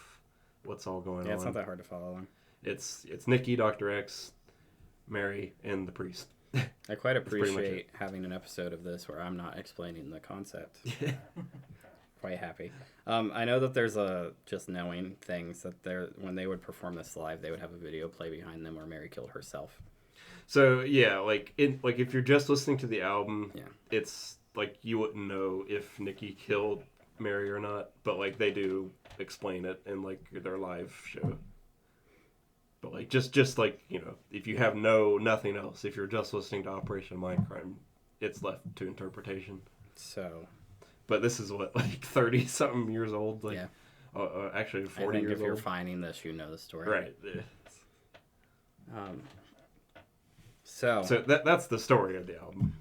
what's all going on. Yeah, it's not that hard to follow along. It's Nicky, Dr. X, Mary, and the priest. I quite appreciate having an episode of this where I'm not explaining the concept. Quite happy. I know that there's just knowing things that when they would perform this live, they would have a video play behind them where Mary killed herself. So yeah, if you're just listening to the album, it's like you wouldn't know if Nicky killed Mary or not, but like they do explain it in like their live show. But like just like if you have nothing else, if you're just listening to Operation Mindcrime, it's left to interpretation. So. But this is what, like 30-something years old? Like, yeah. Actually 40 years old. I think if you're finding this, you know the story. Right. So that's the story of the album.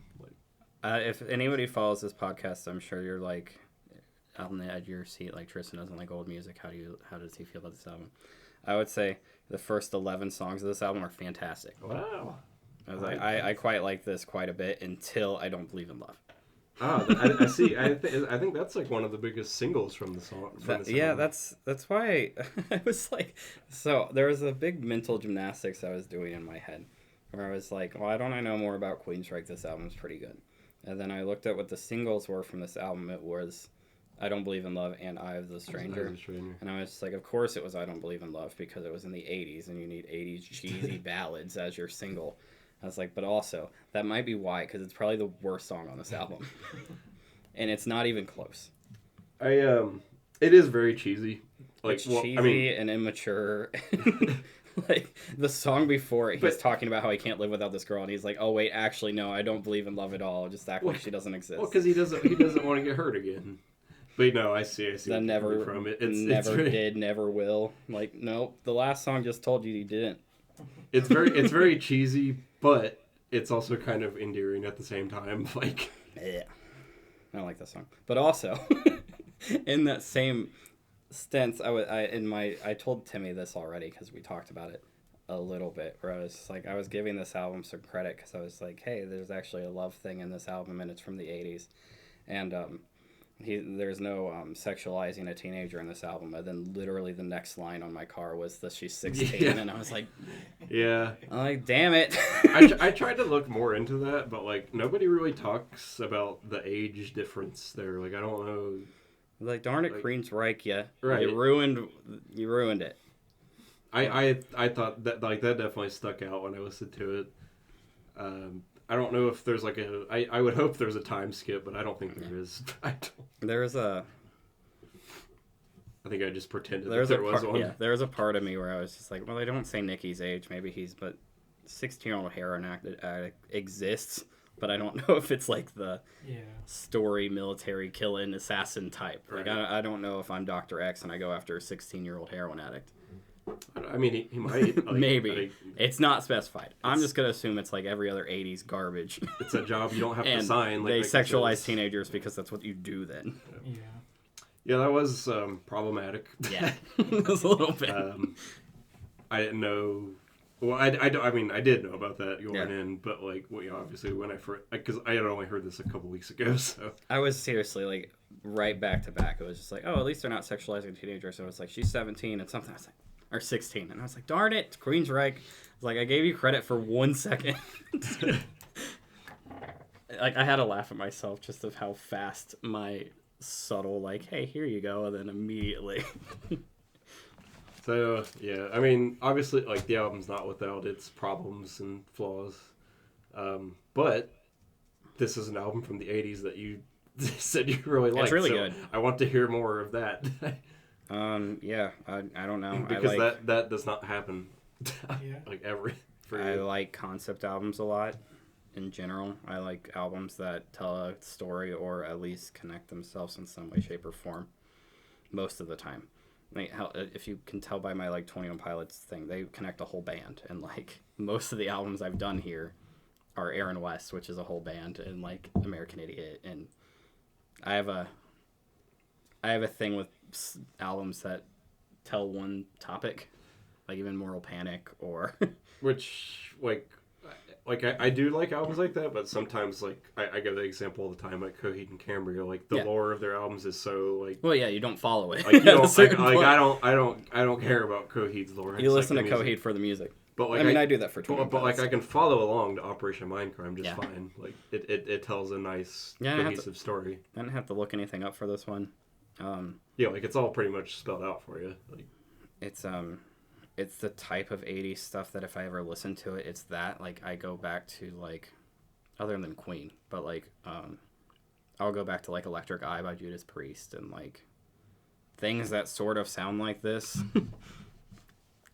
If anybody follows this podcast, I'm sure you're like on the edge of your seat, like Tristan doesn't like old music. How does he feel about this album? I would say the first 11 songs of this album are fantastic. Wow. I quite like this quite a bit until I Don't Believe in Love. Oh, I see. I think that's like one of the biggest singles from the song. Yeah, that's why I was like, so there was a big mental gymnastics I was doing in my head, where I was like, well, I know more about Queensryche. This album's pretty good, and then I looked at what the singles were from this album. It was I Don't Believe in Love and Eye of the Stranger. And I was just like, of course it was I Don't Believe in Love, because it was in the 80s and you need 80s cheesy ballads as your single. I was like, but also, that might be why, because it's probably the worst song on this album. And it's not even close. It is very cheesy. It's cheesy and immature. Like, the song before it, he's talking about how he can't live without this girl, and he's like, oh, wait, actually, no, I don't believe in love at all. Just act like she doesn't exist. Well, because he doesn't want to get hurt again. But no, I see. That never from it. Never did, never will. Like, nope, the last song just told you didn't. It's very cheesy, but it's also kind of endearing at the same time. Like, yeah, I don't like that song. But also, in that same stance, I told Timmy this already because we talked about it a little bit. Where I was like, I was giving this album some credit because I was like, hey, there's actually a love thing in this album, and it's from the '80s, and there's no sexualizing a teenager in this album. And then literally the next line on my car was that she's 16, and I was like, yeah. I'm like, damn it. I tried to look more into that, but like nobody really talks about the age difference there. Like I don't know. Like darn it, Queensryche, yeah. Right. You ruined it. I thought that like that definitely stuck out when I listened to it. I don't know if there's like I would hope there's a time skip, but I don't think there is. There's a. I think I just pretended there was one. Yeah, there was a part of me where I was just like, well, they don't say Nicky's age. Maybe but 16-year-old heroin addict exists, but I don't know if it's like the story military killing assassin type. Like I don't know if I'm Dr. X and I go after a 16-year-old heroin addict. I mean, he might. Like, maybe. It's not specified. I'm just going to assume it's like every other 80s garbage. It's a job you don't have to sign. Like they sexualize teenagers because that's what you do then. Yeah. Yeah, that was problematic. Yeah, it was a little bit. I didn't know Well, I mean, I did know about that going Yeah. in, but like, well, obviously when I first, because I had only heard this a couple weeks ago, so I was seriously like right back to back. It was just like, oh, at least they're not sexualizing teenagers. So it's like she's 17 and something. I was like, or 16, and I was like, darn it, Queensryche. I was like, I gave you credit for 1 second. Like I had to laugh at myself just of how fast my subtle like, hey, here you go, and then immediately. So yeah, I mean, obviously, like the album's not without its problems and flaws, but this is an album from the '80s that you said you really liked. It's really so good. I want to hear more of that Yeah, I don't know. because I like, that does not happen, Yeah. like ever. For I you. like concept albums a lot. In general, I like albums that tell a story or at least connect themselves in some way, shape, or form. Most of the time, like if you can tell by my like 21 Pilots thing, they connect a whole band, and like most of the albums I've done here are Aaron West, which is a whole band, and like American Idiot, and I have a thing with albums that tell one topic, like even Moral Panic or Which I do like albums like that, but sometimes like I give the example all the time, like Coheed and Cambria, like the Yeah. lore of their albums is so like. well, yeah, you don't follow it. Like you at a don't, certain like point. I don't care about Coheed's lore. I You just listen like to the Coheed music. for the music. But like I mean, I do that for 21 but like Pilots. I can follow along to Operation Mindcrime just Yeah. fine. Like it tells a nice Yeah, I have cohesive story. I didn't have to look anything up for this one. Yeah, like it's all pretty much spelled out for you. Like It's the type of 80s stuff that if I ever listen to it, it's that. Like, I go back to, like, other than Queen, but, like, I'll go back to, like, Electric Eye by Judas Priest and, like, things that sort of sound like this.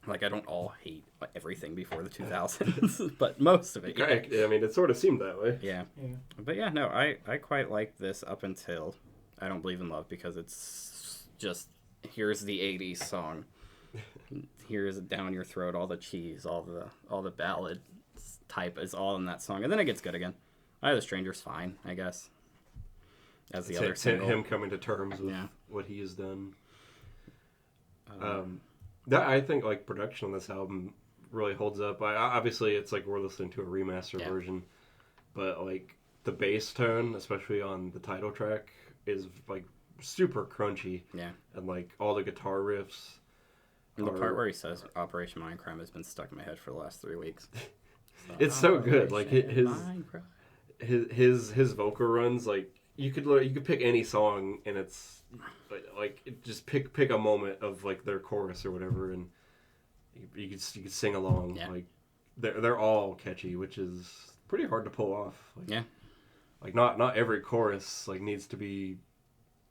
Like, I don't all hate everything before the 2000s, but most of it, yeah. I mean, it sort of seemed that way. Yeah. Yeah. But, yeah, no, I quite like this up until I Don't Believe in Love because it's just, here's the 80s song. Here's down your throat, all the cheese, all the ballad type is all in that song, and then it gets good again. Eye of the Stranger's fine, I guess. As the other It's single. him coming to terms with Yeah. what he has done. That I think like production on this album really holds up. Obviously it's like we're listening to a remaster Yeah. version, but like the bass tone, especially on the title track, is like super crunchy. Yeah. And like all the guitar riffs. And the are- part where he says Operation Mindcrime has been stuck in my head for the last 3 weeks. It's so good. Like Operation Mindcrime. his vocal runs, like you could pick any song and it's just pick a moment of like their chorus or whatever, and you could sing along. Yeah. Like they're all catchy, which is pretty hard to pull off. Like, Yeah. Like not every chorus like needs to be,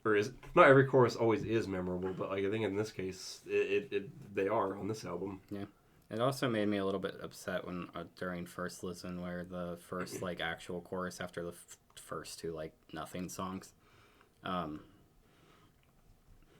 or is not every chorus always is memorable, but like I think in this case they are on this album. Yeah. It also made me a little bit upset when during first listen, where the first like actual chorus after the first two like nothing songs,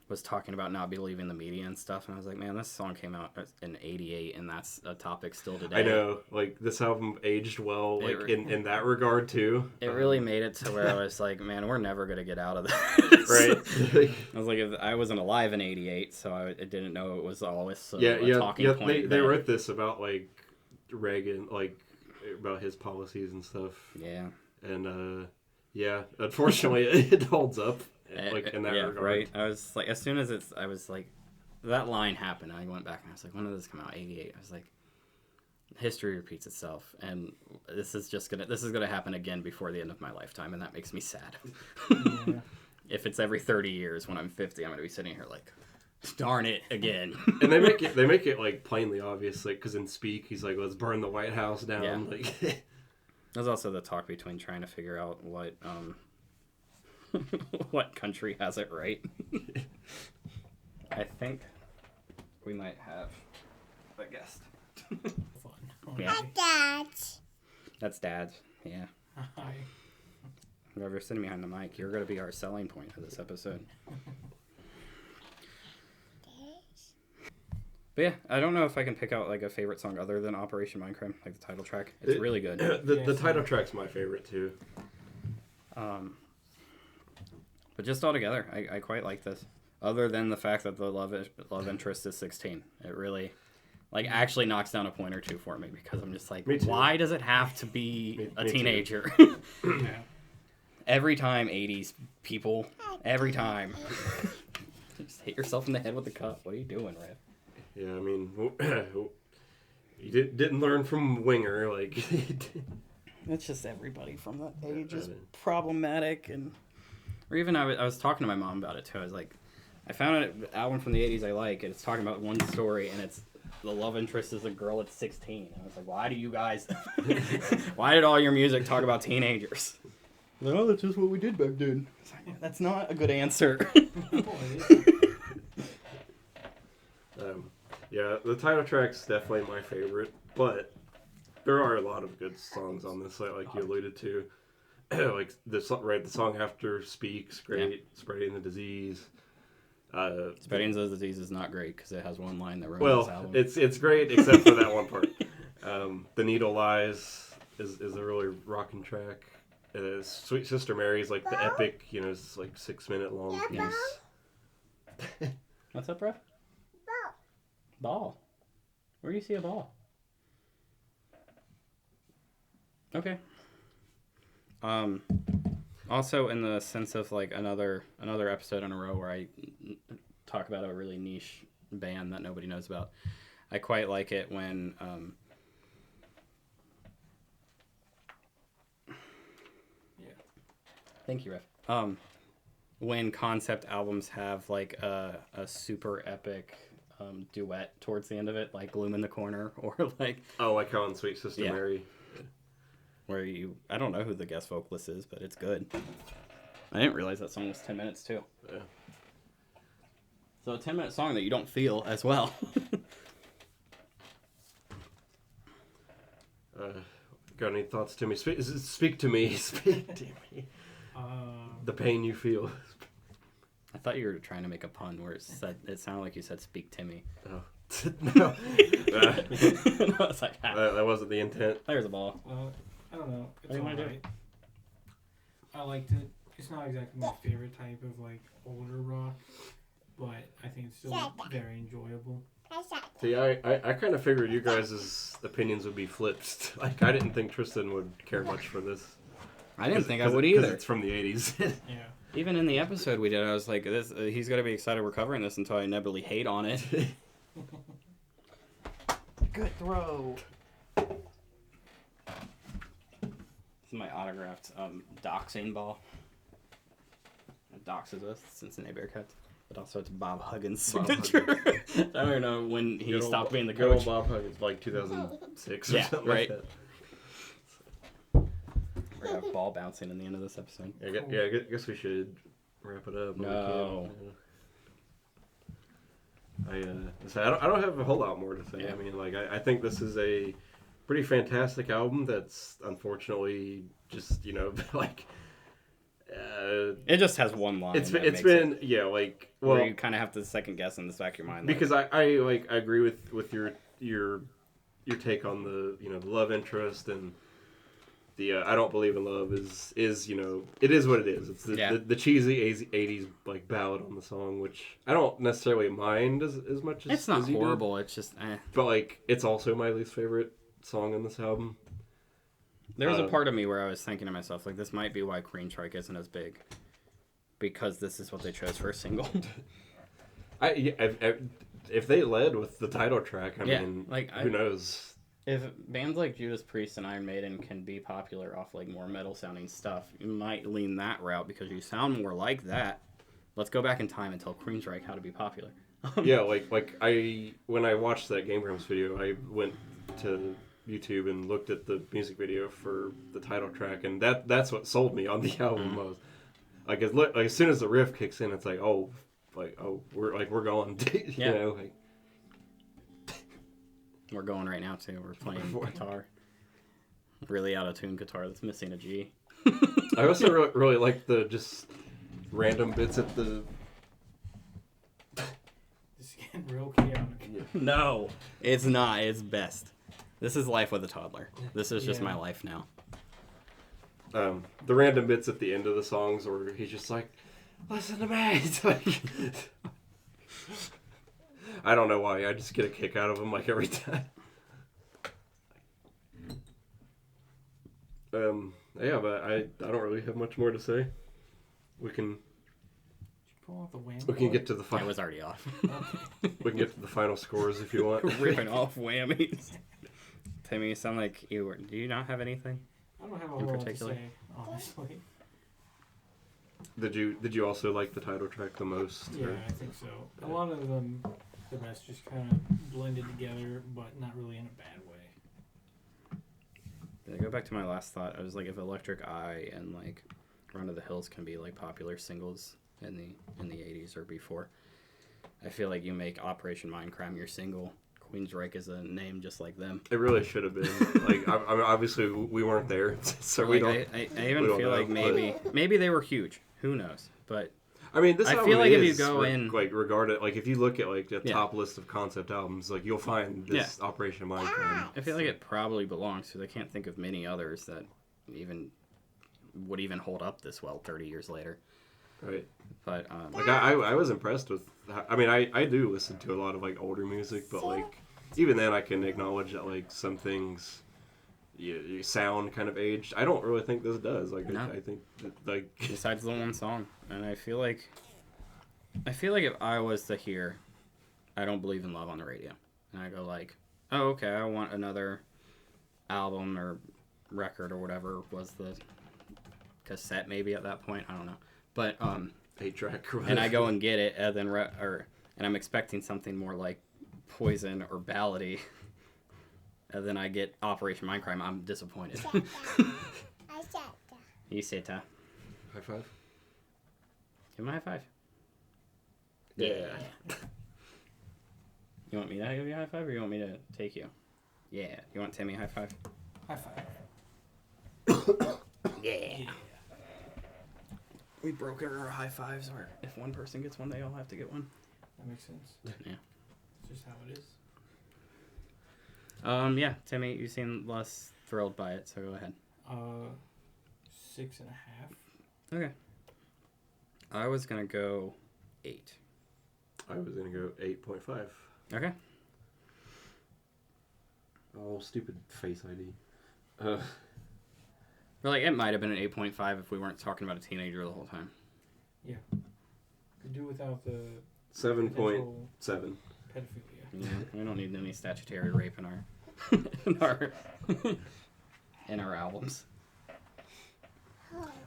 was talking about not believing the media and stuff, and I was like, man, this song came out in '88, and that's a topic still today. I know, like this album aged well, like It- in that regard too. It really made it to where I was like, man, we're never gonna get out of this. Right. I was like, if I wasn't alive in '88, so I didn't know it was always a yeah. talking point. They then. wrote this about like Reagan, like about his policies and stuff, Yeah. and yeah, unfortunately, it holds up, like in that yeah, regard. right. I was like, as soon as I was like, that line happened, I went back and I was like, when did this come out? '88. I was like, history repeats itself, and this is gonna happen again before the end of my lifetime, and that makes me sad. Yeah. If it's every 30 years when I'm 50, I'm gonna be sitting here like, darn it again. And they make it like plainly obvious, like because in Speak, he's like, let's burn the White House down. Yeah. Like, There's also the talk between trying to figure out what what country has it right. I think we might have a guest. Fun. Yeah. Dad. That's Dad. Yeah. Hi. Whoever's sitting behind the mic, you're going to be our selling point for this episode. But yeah, I don't know if I can pick out like a favorite song other than Operation Mindcrime, like the title track. It's really good. the title track's my favorite too. But just all together, I quite like this. Other than the fact that the love interest is 16, it really Like, actually knocks down a point or two for me because I'm just like, Me too. why does it have to be Me a too. teenager? Yeah. Every time, 80s people. Every time. Just hit yourself in the head with the cup. What are you doing, Riff? Yeah, I mean, you didn't learn from Winger, like. It's just everybody from that age is I know. problematic. Or even I was talking to my mom about it, too. I was like, I found an album from the 80s I like, and it's talking about one story, and it's the love interest is a girl at 16. And I was like, why do you guys... why did all your music talk about teenagers? No, that's just what we did back then. That's not a good answer. Yeah, the title track's definitely my favorite, but there are a lot of good songs on this, like you alluded to. Like the song after Speaks, great. Spreading the Disease. Spreading the Disease is not great because it has one line that ruins this Well, album. it's great except for that one part. The Needle Lies is a really rocking track. Sweet Sister Mary is like the epic, it's like 6-minute long piece. What's up, bro? Ball. Where do you see a ball? Okay. Also, in the sense of like another episode in a row where I talk about a really niche band that nobody knows about, I quite like it when Thank you, Riff. When concept albums have like a super epic duet towards the end of it, like Gloom in the Corner, or like Oh, like how on Sweet Sister Yeah. Mary. where I don't know who the guest vocalist is, but it's good. I didn't realize that song was 10 minutes too. Yeah. So a 10-minute song that you don't feel as well. Got any thoughts to me? Speak to me. Speak to me. The pain you feel. I thought you were trying to make a pun where it sounded like you said "speak Timmy." Oh. No. I was like, That wasn't the intent. there's a ball. I don't know. It's What do you wanna do? alright. I liked it. It's not exactly my favorite type of like older rock, but I think it's still very enjoyable. See, I kind of figured you guys' opinions would be flipped. Like, I didn't think Tristan would care much for this. I didn't think I 'Cause would 'cause either. it's from the 80s. Yeah. Even in the episode we did, I was like, "This he's gonna be excited we're covering this until I inevitably hate on it." Good throw. This is my autographed doxing ball. It doxes us, Cincinnati Bearcats. But also it's Bob Huggins' Bob signature. I don't know when he Good stopped being the good old coach. Bob Huggins, like 2006 or Yeah, something right. like that. We're gonna have ball bouncing in the end of this episode. Yeah, I guess we should wrap it up. No. I don't have a whole lot more to say. Yeah. I mean, like, I think this is a pretty fantastic album that's unfortunately just, like... It just has one line. It's that been makes like, well... where you kind of have to second guess in the back of your mind. Because I agree with your take on the the love interest and the I don't believe in love is it is what it is. It's the cheesy 80s like ballad on the song, which I don't necessarily mind as much as it's not as you do. horrible. It's just But like it's also my least favorite song on this album. There was a part of me where I was thinking to myself, like, this might be why Queen Strike isn't as big, because this is what they chose for a single. If they led with the title track, I Yeah, mean, like, who knows? If bands like Judas Priest and Iron Maiden can be popular off like more metal sounding stuff, you might lean that route because you sound more like that. Let's go back in time and tell Queen Strike how to be popular. Yeah, when I watched that Game Grumps video, I went to YouTube and looked at the music video for the title track, and that's what sold me on the album. I was, as soon as the riff kicks in, it's like we're going. Yeah. We're going right now too. We're playing guitar, really out of tune guitar that's missing a G. I also really like the just random bits at the. It's getting real chaotic. No, it's not. It's best. This is life with a toddler. This is just Yeah. my life now. The random bits at the end of the songs where he's just like, listen to me. It's like, I don't know why. I just get a kick out of them like every time. Yeah, but I don't really have much more to say. We can Pull off the whammy. we can get to the It final. was already off. We can get to the final scores if you want. Ripping off whammies. Timmy, you sound like you were. Do you not have anything? I don't have a In whole lot to particular? say, honestly. Did you also like the title track the most? Yeah, or- I think so. A lot of them, the rest just kind of blended together, but not really in a bad way. To go back to my last thought, I was like, if Electric Eye and like Run to the Hills can be like popular singles in the 80s or before, I feel like you make Operation Mindcrime your single. Queensryche is a name just like them. It really should have been. Like, I mean, obviously we weren't there, so we don't. I we even don't feel know, like maybe they were huge. Who knows? But I mean, this I album feel like if you is, go in- like, regarded, like, if you look at like the Yeah. top list of concept albums, like, you'll find this Operation Mindcrime. I feel like it probably belongs because I can't think of many others that would even hold up this well 30 years later. Right. But Like, I was impressed with. I mean, I do listen to a lot of like older music, but like even then, I can acknowledge that like some things. You sound kind of aged. I don't really think this does. Like, No. I think that, like besides the one song, and I feel like if I was to hear I Don't Believe in Love on the radio, and I go like, oh, okay, I want another album or record or whatever was the cassette maybe at that point, I don't know, but 8-track. and I go and get it, and then and I'm expecting something more like Poison or ballady, and then I get Operation Mindcrime, I'm disappointed. You say ta. High five. Give him a high five. Yeah. You want me to give you a high five, or you want me to take you? Yeah. You want Timmy a high five? High five. Yeah. We broke our high fives, or if one person gets one, they all have to get one. That makes sense. Yeah. It's just how it is. Yeah, Timmy, you seem less thrilled by it, so go ahead. 6.5. Okay. I was gonna go 8. I was gonna go 8.5. Okay. Oh, stupid Face ID. But like, it might have been an 8.5 if we weren't talking about a teenager the whole time. Could do without the 7.7. potential pedophilia. Yeah, we don't need any statutory rape in our in our albums.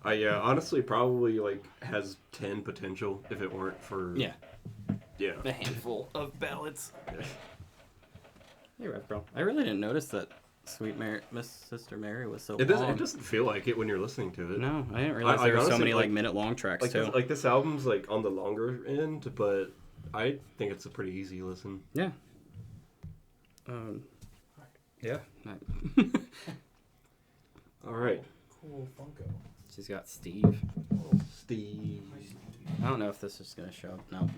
Yeah, honestly, probably like has 10 potential if it weren't for Yeah. Yeah. A handful of ballads. Yeah. Hey, Rev Bro. I really didn't notice that Sweet Mary, Miss Sister Mary was so It long. doesn't feel like it when you're listening to it. No, I didn't realize I there were so honestly, many like- like minute-long tracks Like too. this album's like on the longer end, but I think it's a pretty easy listen. Yeah. Yeah. All right, Cool Funko. She's got Steve. Steve. My Steve. I don't know if this is gonna show. No,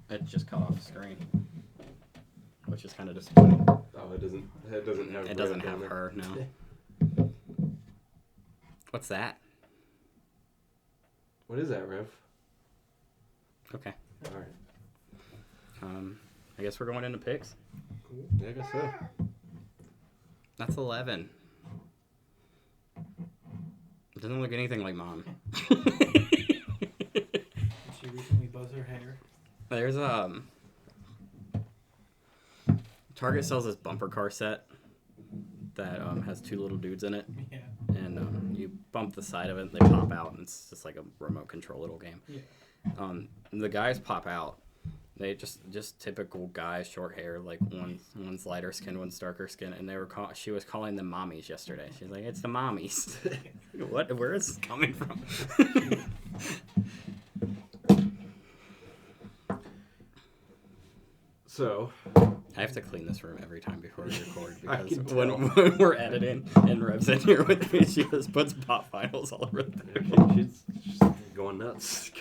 it just cut off the screen, which is kind of disappointing. Oh, it doesn't. It doesn't have. It doesn't Rev have down her. No. What's that? What is that, Rev? Okay. All right. I guess we're going into picks. Cool. Yeah, I guess so. That's 11. It doesn't look anything like Mom. Did she recently buzz her hair? There's Target sells this bumper car set that has 2 little dudes in it, Yeah. and you bump the side of it, they pop out, and it's just like a remote control little game. Yeah. The guys pop out. They just typical guys, short hair, like one's lighter skin, one's darker skin, and she was calling them mommies yesterday. She's like, it's the mommies. What? Where is this coming from? So, I have to clean this room every time before we record I because can when we're editing and Rev's in here with me, she just puts pop vinyls all over the she's going nuts.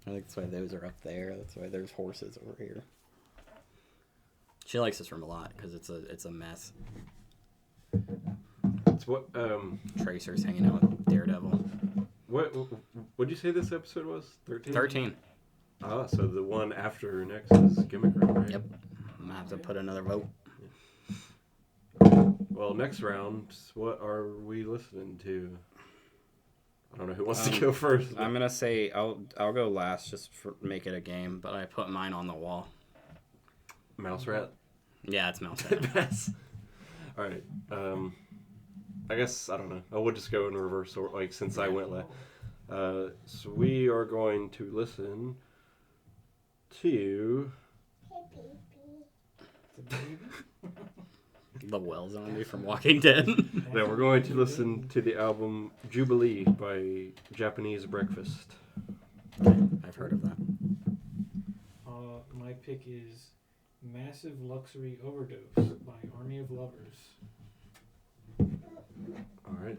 I think that's why those are up there. That's why there's horses over here. She likes this room a lot because it's a mess. It's what Tracer's hanging out with Daredevil. what'd you say this episode was? 13? 13. Ah, so the one after next is Gimmick Room, right? Yep. I'm gonna have to put another vote. Well, next round, what are we listening to? I don't know who wants to Um, go first. I'm gonna say I'll go last just for make it a game, but I put mine on the wall. Mouse Rat. Yeah, it's Mouse Rat. Pass. All right. I guess I don't know. I would just go in reverse, or like since I went last. So we are going to listen to. The well zombie from Walking Dead. Yeah, we're going to listen to the album Jubilee by Japanese Breakfast. I've heard of that. My pick is Massive Luxury Overdose by Army of Lovers. All right.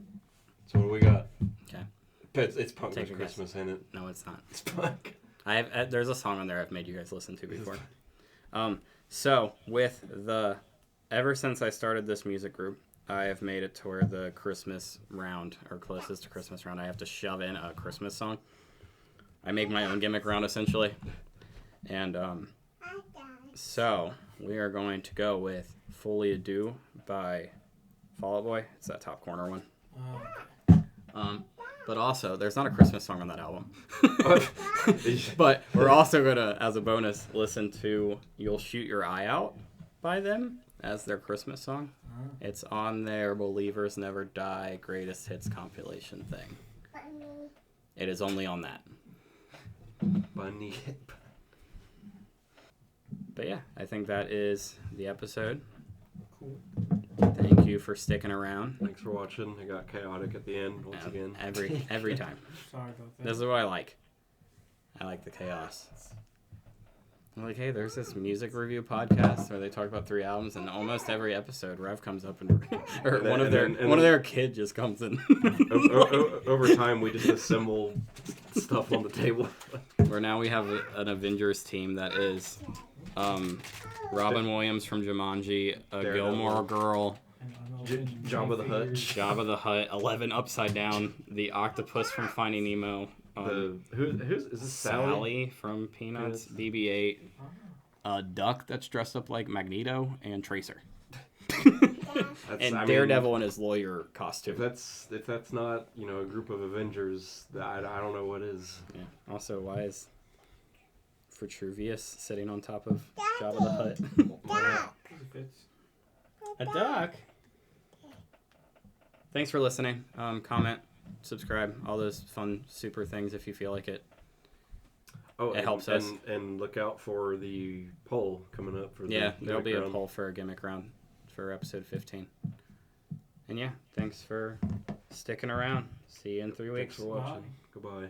So what do we got? Okay. It's Punk Take Goes a Christmas, ain't it? No, it's not. It's Punk. There's a song on there I've made you guys listen to before. So with ever since I started this music group, I have made it to where the Christmas round, or closest to Christmas round, I have to shove in a Christmas song. I make my own gimmick round essentially, and so we are going to go with "Fully Ado" by Fall Out Boy. It's that top corner one. But also, there's not a Christmas song on that album. But we're also going to, as a bonus, listen to You'll Shoot Your Eye Out by them as their Christmas song. It's on their Believers Never Die Greatest Hits compilation thing. It is only on that. Bunny. But yeah, I think that is the episode. Cool. Thank you for sticking around. Thanks for watching. It got chaotic at the end once again. Every time. Sorry about that. This is what I like. I like the chaos. I'm like, hey, there's this music review podcast where they talk about 3 albums, and almost every episode, Rev comes up and or And then- one of and their then- and one of then- their kid just comes in. Over time, we just assemble stuff on the table. Where now we have an Avengers team that is Robin Williams from Jumanji, a Daredevil. Gilmore Girl, And I'm J- open to Jabba my the Hutt. fingers. Jabba the Hutt, 11 Upside Down, the octopus from Finding Nemo, Who's is this Sally from Peanuts, Yes. BB-8, a duck that's dressed up like Magneto, and Tracer. And Daredevil in his lawyer If costume. that's not a group of Avengers, I don't know what is. Yeah. Also, why is Vitruvius sitting on top of Jabba the Hutt? If it's A duck? Thanks for listening. Comment, subscribe, all those fun, super things if you feel like it. Oh, It helps us. And look out for the poll coming up for the Yeah, there'll be a round. poll for a gimmick round for episode 15. And yeah, thanks for sticking around. See you in 3 weeks. Thanks for watching. Goodbye.